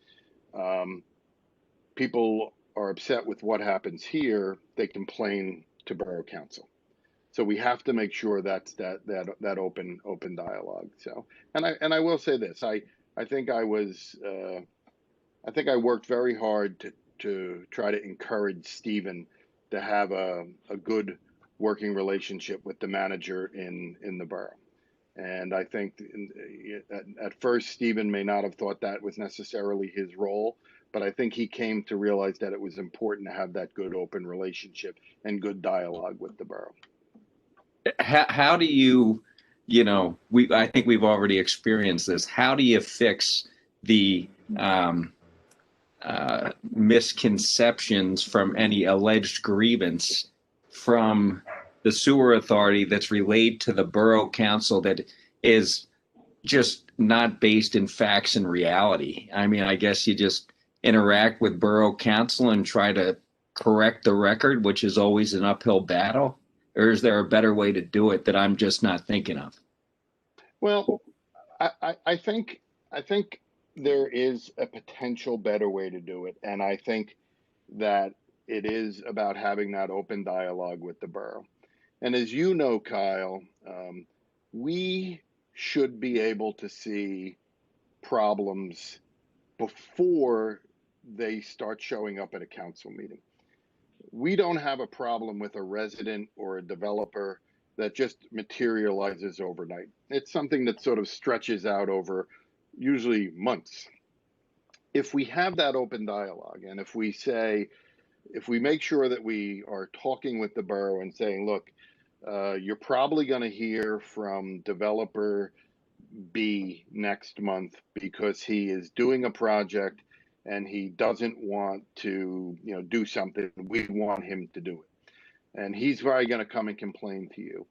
people are upset with what happens here, they complain to borough council. So we have to make sure that's that open dialogue. So, and I will say this, I think I worked very hard to try to encourage Stephen to have a good working relationship with the manager in the borough. And I think at first Stephen may not have thought that was necessarily his role, but I think he came to realize that it was important to have that good open relationship and good dialogue with the borough. How do you, I think we've already experienced this. How do you fix the misconceptions from any alleged grievance from the sewer authority that's relayed to the borough council that is just not based in facts and reality? I mean, I guess you just interact with borough council and try to correct the record, which is always an uphill battle. Or is there a better way to do it that I'm just not thinking of? Well, I think there is a potential better way to do it. And I think that it is about having that open dialogue with the borough. And as you know, Kyle, we should be able to see problems before they start showing up at a council meeting. We don't have a problem with a resident or a developer that just materializes overnight. It's something that sort of stretches out over usually months. If we have that open dialogue, and if we make sure that we are talking with the borough and saying, look, you're probably going to hear from developer B next month because he is doing a project and he doesn't want to, do something. We want him to do it. And he's probably going to come and complain to you.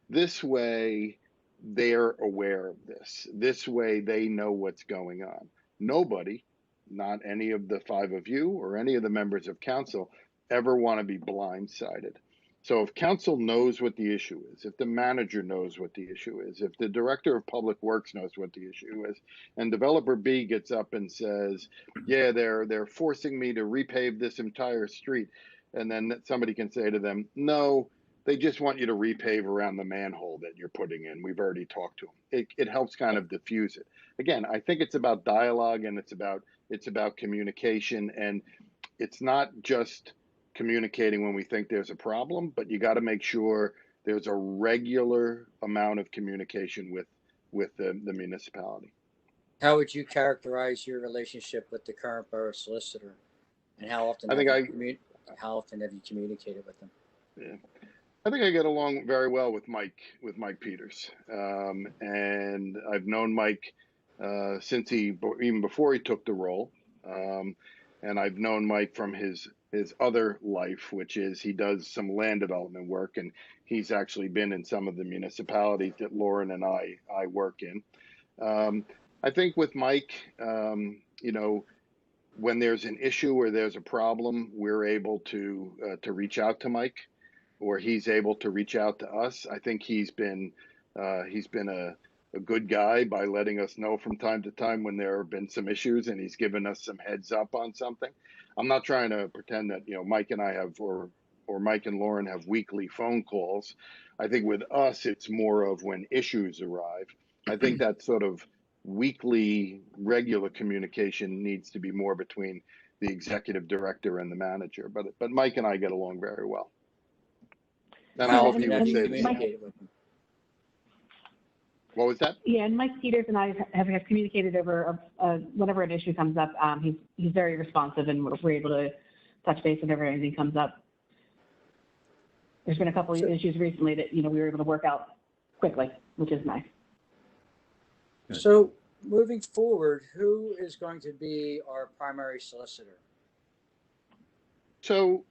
This way, they're aware of this. This way, they know what's going on. Nobody, not any of the 5 of you or any of the members of council, ever want to be blindsided. So if council knows what the issue is, if the manager knows what the issue is, if the director of public works knows what the issue is, and developer B gets up and says, yeah, they're forcing me to repave this entire street, and then somebody can say to them, no, they just want you to repave around the manhole that you're putting in. We've already talked to them. It helps kind of diffuse it. Again, I think it's about dialogue, and it's about communication, and it's not just communicating when we think there's a problem, but you got to make sure there's a regular amount of communication with the municipality. How would you characterize your relationship with the current borough solicitor, and how often have you communicated with them? Yeah. I think I get along very well with Mike Peters, and I've known Mike since even before he took the role, and I've known Mike from his other life, which is he does some land development work, and he's actually been in some of the municipalities that Lauren and I work in. I think with Mike, when there's an issue or there's a problem, we're able to reach out to Mike, or he's able to reach out to us. I think he's been a good guy by letting us know from time to time when there have been some issues, and he's given us some heads up on something. I'm not trying to pretend that Mike and I have or Mike and Lauren have weekly phone calls. I think with us it's more of when issues arrive. I think that sort of weekly regular communication needs to be more between the executive director and the manager. But Mike and I get along very well. And I hope you would say the same. What was that? Yeah, and Mike Peters and I have communicated over whenever an issue comes up. He's very responsive, and we're able to touch base whenever anything comes up. There's been a couple of issues recently that we were able to work out quickly, which is nice. So moving forward, who is going to be our primary solicitor? So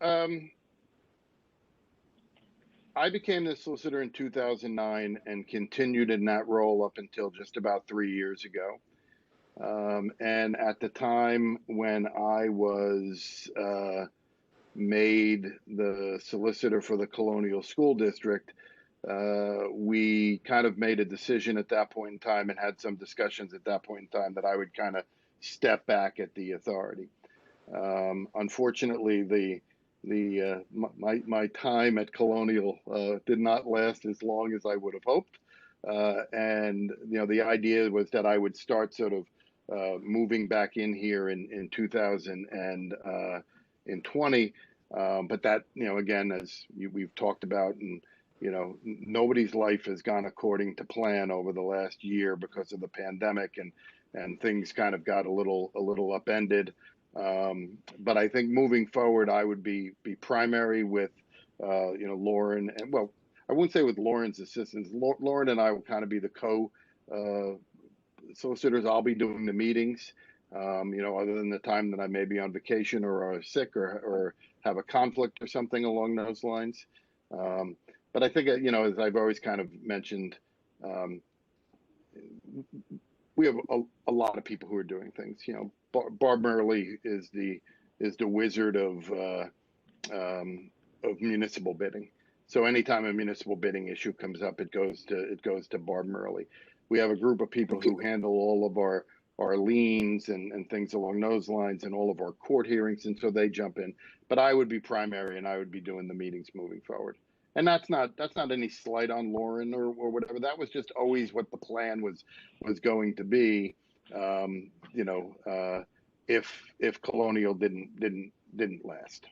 I became the solicitor in 2009 and continued in that role up until just about 3 years ago. And at the time when I was made the solicitor for the Colonial School District, we kind of made a decision at that point in time and had some discussions at that point in time that I would kind of step back at the authority. Unfortunately, my time at Colonial did not last as long as I would have hoped, and the idea was that I would start sort of moving back in here in 2020, but that again, as we've talked about, and nobody's life has gone according to plan over the last year because of the pandemic, and things kind of got a little upended. But I think moving forward, I would be primary with, Lauren, and well, I wouldn't say with Lauren's assistance. Lauren and I will kind of be the solicitors. I'll be doing the meetings, other than the time that I may be on vacation or are sick or have a conflict or something along those lines. But I think, as I've always kind of mentioned, we have a lot of people who are doing things. Barb Murley is the wizard of municipal bidding. So anytime a municipal bidding issue comes up, it goes to Barb Murley. We have a group of people who handle all of our liens and things along those lines, and all of our court hearings, and so they jump in. But I would be primary, and I would be doing the meetings moving forward. And that's not any slight on Lauren or whatever. That was just always what the plan was going to be. If Colonial didn't last.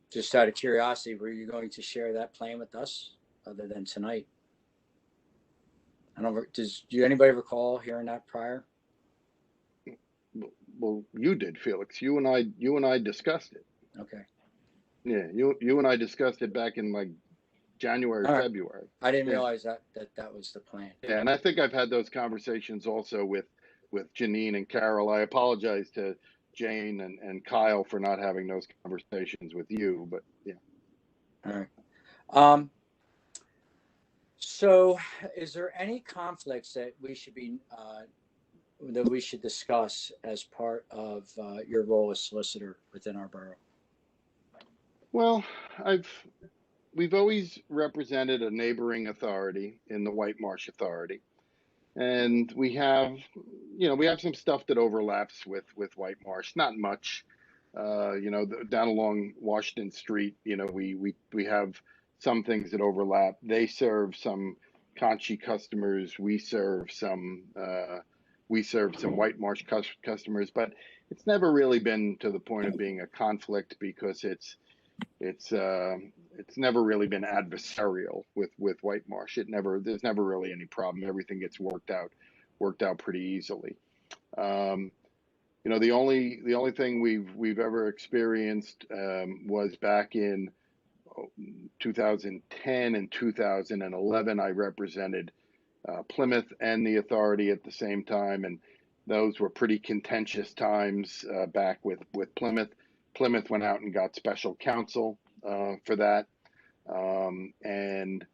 Just out of curiosity, were you going to share that plan with us other than tonight? Do anybody recall hearing that prior? Well, you did, Felix. You and I discussed it. Okay. Yeah, you and I discussed it back in like January, All right. February. I didn't Yeah. realize that was the plan. Yeah, and I think I've had those conversations also with Janine and Carol. I apologize to Jane and Kyle for not having those conversations with you, but yeah. All right. So is there any conflicts that we should discuss as part of your role as solicitor within our borough? Well, we've always represented a neighboring authority in the White Marsh Authority. And we have some stuff that overlaps with White Marsh, not much. Down along Washington Street, we have some things that overlap. They serve some Conchi customers. We serve some White Marsh customers, but it's never really been to the point of being a conflict because it's never really been adversarial with White Marsh. There's never really any problem. Everything gets worked out pretty easily. The only thing we've ever experienced was back in 2010 and 2011. I represented Plymouth and the authority at the same time, and those were pretty contentious times back with Plymouth. Plymouth went out and got special counsel for that, and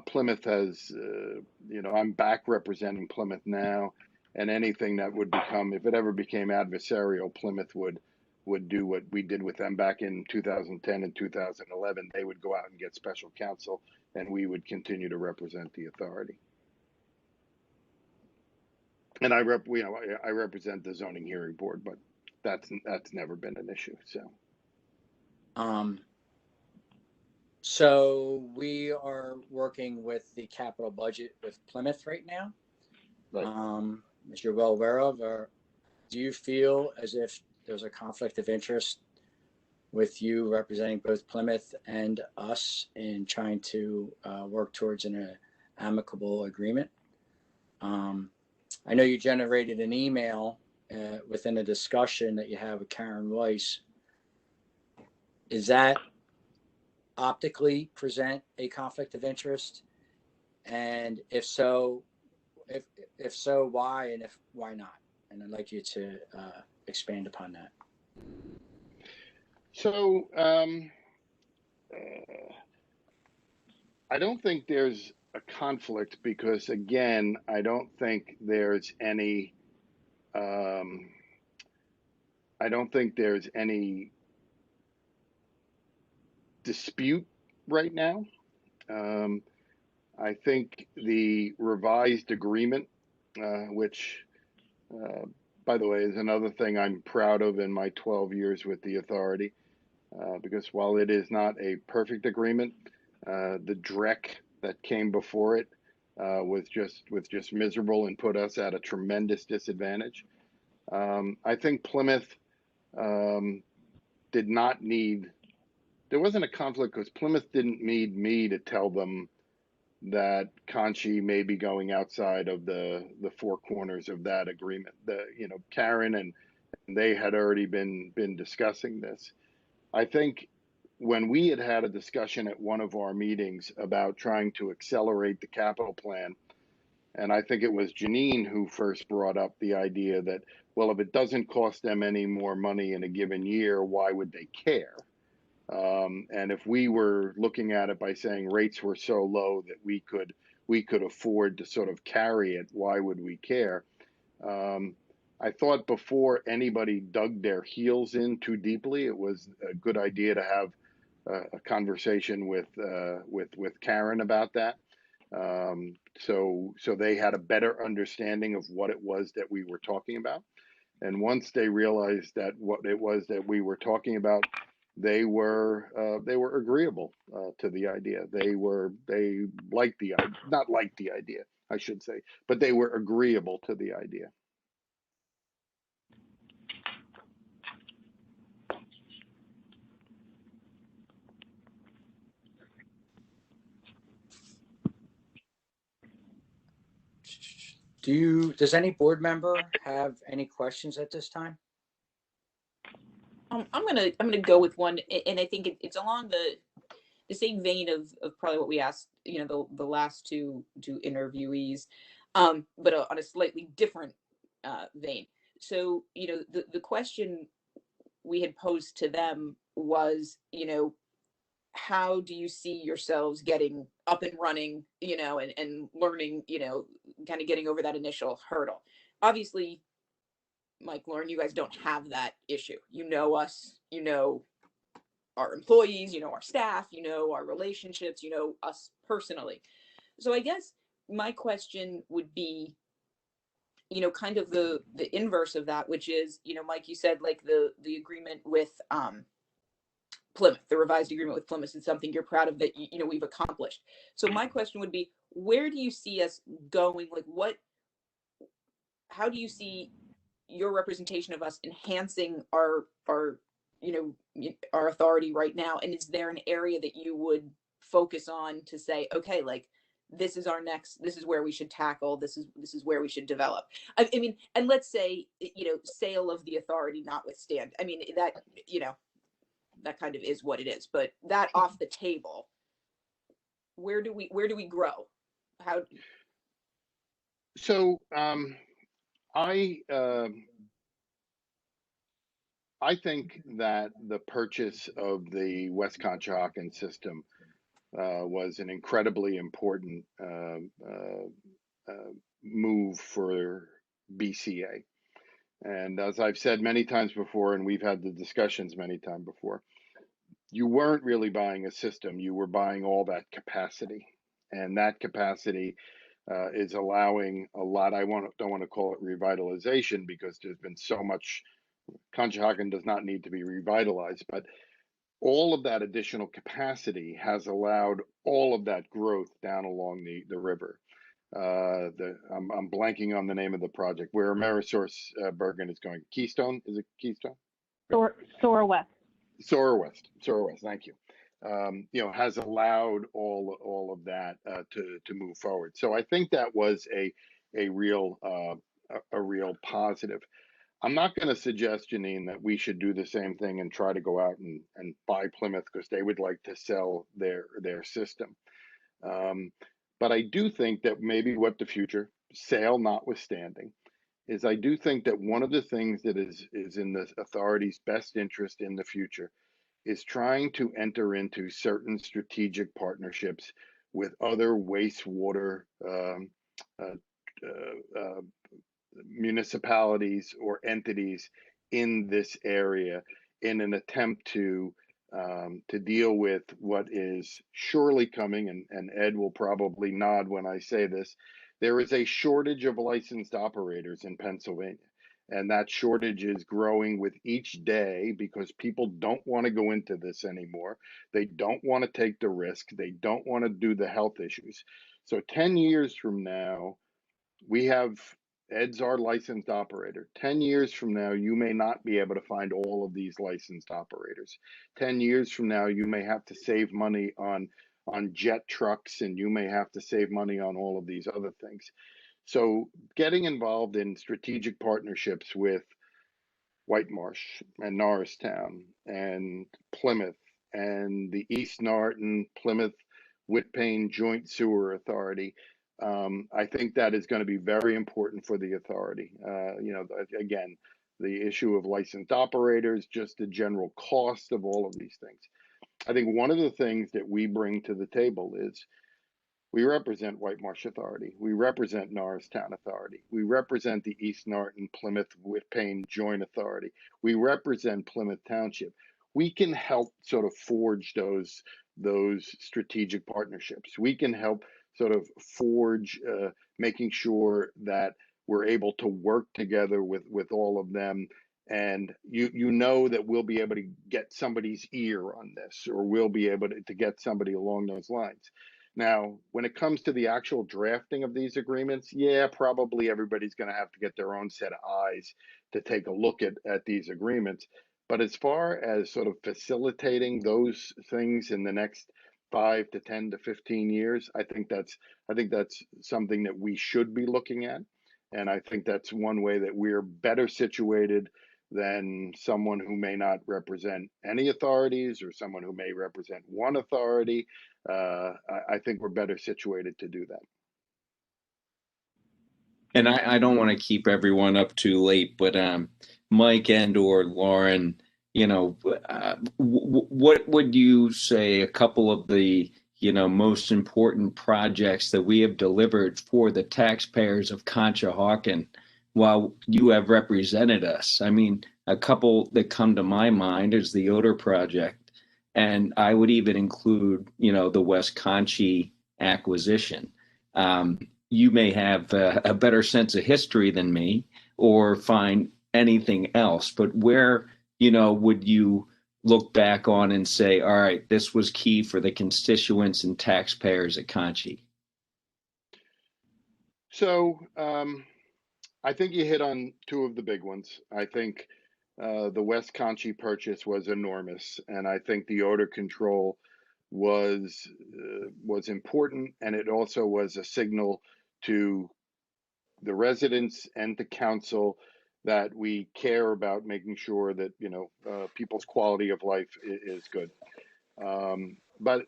Plymouth has, I'm back representing Plymouth now, and anything that would become, if it ever became adversarial, Plymouth would do what we did with them back in 2010 and 2011. They would go out and get special counsel, and we would continue to represent the authority. And I represent the zoning hearing board, but that's never been an issue. So we are working with the capital budget with Plymouth right now. Right. As you're well aware of, do you feel as if there's a conflict of interest with you representing both Plymouth and us in trying to work towards an amicable agreement? I know you generated an email within a discussion that you have with Karen Weiss. Is that optically present a conflict of interest? And if so, why, and why not? And I'd like you to expand upon that. So I don't think there's a conflict because, again, I don't think there's any dispute right now. I think the revised agreement, which, by the way, is another thing I'm proud of in my 12 years with the authority, because while it is not a perfect agreement, the DREC that came before it was just miserable and put us at a tremendous disadvantage. I think Plymouth did not need. There wasn't a conflict because Plymouth didn't need me to tell them that Conchi may be going outside of the four corners of that agreement. Karen and they had already been discussing this. I think when we had a discussion at one of our meetings about trying to accelerate the capital plan, and I think it was Janine who first brought up the idea that, well, if it doesn't cost them any more money in a given year, why would they care? And if we were looking at it by saying rates were so low that we could afford to sort of carry it, why would we care? I thought before anybody dug their heels in too deeply, it was a good idea to have a conversation with Karen about that. So they had a better understanding of what it was that we were talking about. And once they realized that what it was that we were talking about, they were agreeable to the idea. They liked not liked the idea, I should say, but they were agreeable to the idea. Does any board member have any questions at this time? I'm gonna go with one, and I think it's along the same vein of probably what we asked, the last two interviewees, but on a slightly different vein. So, the question we had posed to them was, how do you see yourselves getting up and running, and learning, kind of getting over that initial hurdle? Obviously, Mike, Lauren, you guys don't have that issue. You know us, our employees, our staff, our relationships, us personally. So I guess my question would be, kind of the inverse of that, which is, Mike, you said like the agreement with Plymouth, the revised agreement with Plymouth is something you're proud of that we've accomplished. So my question would be, where do you see us going? Like how do you see your representation of us enhancing our our authority right now? And is there an area that you would focus on to say, okay, like this is where we should tackle, this is where we should develop? I mean, and let's say, sale of the authority notwithstand, I mean, that, that kind of is what it is, but that off the table, where do we grow? How? So I think that the purchase of the West Conshohocken system was an incredibly important move for BCA. And as I've said many times before, and we've had the discussions many times before, you weren't really buying a system, you were buying all that capacity. And that capacity is allowing a lot. Don't want to call it revitalization because there's been so much. Conshohocken does not need to be revitalized, but all of that additional capacity has allowed all of that growth down along the river. I'm blanking on the name of the project where Amerisource Bergen is going. Keystone, is it Keystone? Soar West. Soar West. Thank you. Has allowed all of that to move forward. So I think that was a real positive. I'm not going to suggest, Janine, that we should do the same thing and try to go out and buy Plymouth because they would like to sell their system. But I do think that maybe what the future, sale notwithstanding, is I do think that one of the things that is in the authority's best interest in the future is trying to enter into certain strategic partnerships with other wastewater municipalities or entities in this area in an attempt to deal with what is surely coming, and Ed will probably nod when I say this. There is a shortage of licensed operators in Pennsylvania, and that shortage is growing with each day because people don't want to go into this anymore. They don't want to take the risk. They don't want to do the health issues. So 10 years from now, we have Ed's our licensed operator. 10 years from now, you may not be able to find all of these licensed operators. 10 years from now, you may have to save money on jet trucks, and you may have to save money on all of these other things. So getting involved in strategic partnerships with Whitemarsh and Norristown and Plymouth and the East Norton Plymouth Whitpain Joint Sewer Authority, I think that is going to be very important for the authority. Again, the issue of licensed operators, just the general cost of all of these things. I think one of the things that we bring to the table is we represent Whitemarsh Authority. We represent Norristown Authority. We represent the East Norton Plymouth Whitpain Joint Authority. We represent Plymouth Township. We can help sort of forge those strategic partnerships. We can help sort of forge, making sure that we're able to work together with all of them. And you know that we'll be able to get somebody's ear on this, or we'll be able to get somebody along those lines. Now, when it comes to the actual drafting of these agreements, yeah, probably everybody's going to have to get their own set of eyes to take a look at these agreements. But as far as sort of facilitating those things in the next 5 to 10 to 15 years, I think that's something that we should be looking at. And I think that's one way that we're better situated than someone who may not represent any authorities or someone who may represent one authority. I think we're better situated to do that. And I don't want to keep everyone up too late, but Mike and or Lauren, you know, what would you say a couple of the, you know, most important projects that we have delivered for the taxpayers of Conshohocken while you have represented us? I mean, a couple that come to my mind is the Odor Project, and I would even include, you know, the West Conchie acquisition. You may have a better sense of history than me or find anything else, but where, you know, would you look back on and say, all right, this was key for the constituents and taxpayers at Conchie? So I think you hit on two of the big ones. I think the West Conchie purchase was enormous, and I think the odor control was important, and it also was a signal to the residents and to council that we care about making sure that, you know, people's quality of life is good. But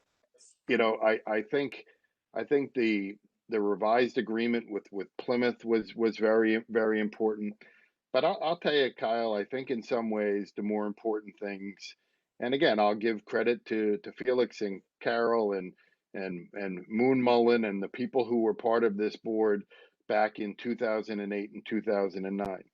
you know, I think the revised agreement with Plymouth was very important. But I'll tell you, Kyle, I think in some ways the more important things, and again, I'll give credit to Felix and Carol and Moon Mullen and the people who were part of this board back in 2008 and 2009.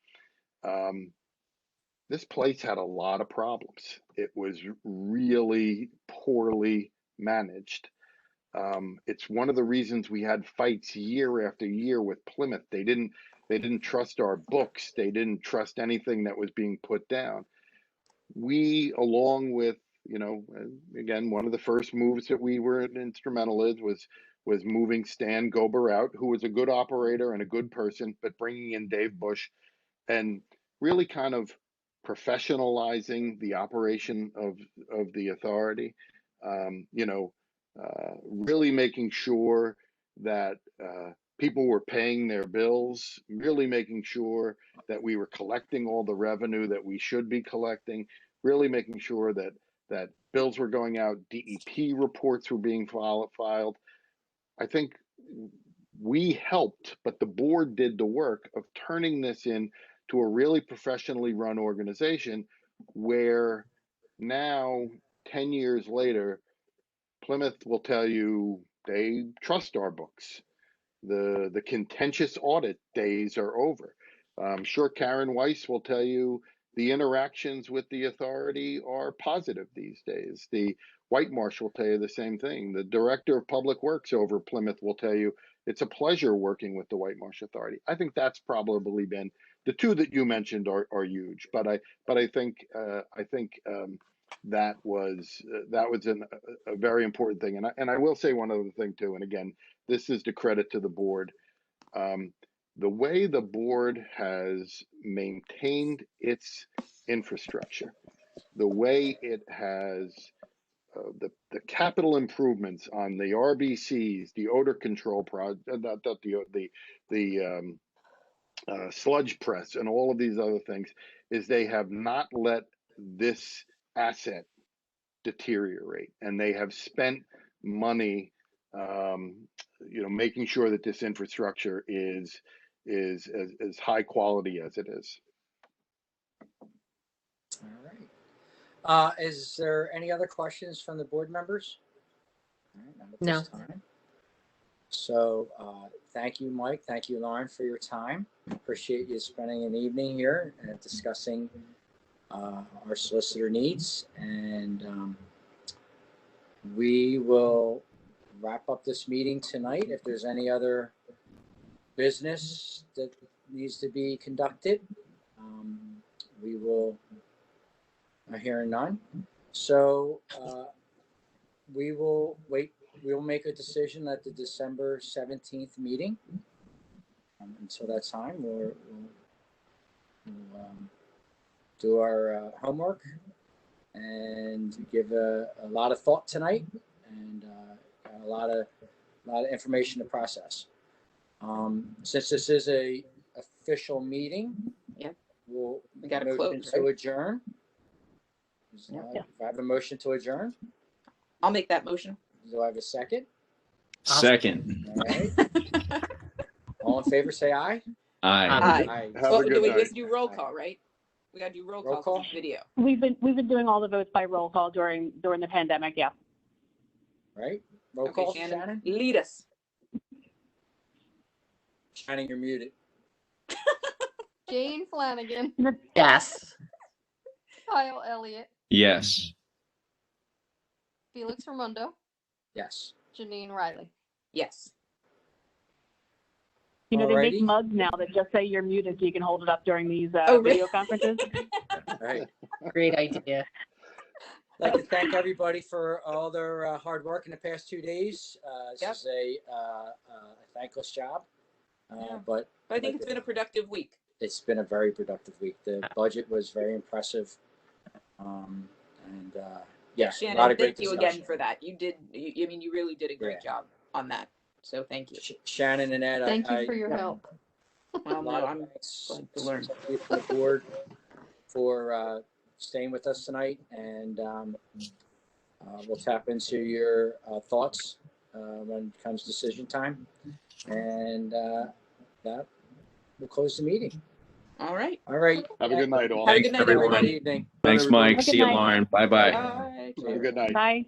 This place had a lot of problems. It was really poorly managed. It's one of the reasons we had fights year after year with Plymouth. They didn't trust our books. They didn't trust anything that was being put down. We, along with, you know, again, one of the first moves that we were instrumental in was moving Stan Gober out, who was a good operator and a good person, but bringing in Dave Bush and really kind of professionalizing the operation of the authority. You know, really making sure that people were paying their bills, really making sure that we were collecting all the revenue that we should be collecting, really making sure that bills were going out, DEP reports were being filed. I think we helped, but the board did the work of turning this into a really professionally run organization where now, 10 years later, Plymouth will tell you they trust our books. The contentious audit days are over. I'm sure Karen Weiss will tell you the interactions with the authority are positive these days. The White Marsh will tell you the same thing. The Director of Public Works over Plymouth will tell you it's a pleasure working with the White Marsh Authority. I think that's probably been the two that you mentioned are huge. But I think that was a very important thing. And I will say one other thing too. And again, this is the credit to the board. The way the board has maintained its infrastructure, the way it has the capital improvements on the RBCs, the odor control project, the sludge press, and all of these other things, is they have not let this asset deteriorate, and they have spent money, you know, making sure that this infrastructure is as high quality as it is. All right. Is there any other questions from the board members? All right, not at No. this time. So thank you, Mike. Thank you, Lauren, for your time. Appreciate you spending an evening here and discussing our solicitor needs. And we will wrap up this meeting tonight. If there's any other business that needs to be conducted, we will hear none. So we will wait. We will make a decision at the December 17th meeting. Until that time, we'll do our homework and give a lot of thought tonight, and a lot of information to process. Since this is a official meeting. Yep. We gotta motion close, to right? adjourn. Yep. If I have a motion to adjourn, I'll make that motion. do I have a second? Second. All right. All in favor, say aye. Aye. Aye. Have Well, a good we have night. to do roll call, right? We gotta do roll call for each video. We've been doing all the votes by roll call during the pandemic. Yeah. Right? Roll Okay, call, Shannon, Shannon. lead us. Shannon, you're muted. Jane Flanagan, Yes. Kyle Elliott, Yes. Felix Ramundo, Yes. Janine Riley. Yes. You know, they make Alrighty. mugs now that just say you're muted so you can hold it up during these Oh, really? video conferences. Right. Great idea. I'd like to thank everybody for all their hard work in the past 2 days. This is a thankless job, but I think it's been a productive week. it's been a very productive week. The budget was very impressive, and yeah, a Shannon, lot of great thank you discussion. again for that. You did. I mean, you really did a great job on that. So thank you. Shannon and Ed, Thank you for your help. Well, a lot no, of I'm thanks glad to learn. to you from the board for staying with us tonight, and we'll tap into your thoughts when it comes decision time, and that will close the meeting. All right. All right. Have a good night, all. Have a good night, everyone. everybody. Good evening. Thanks, Mike. Have a good See you, night. Lauren. Bye-bye. Bye. Have a good night. Bye.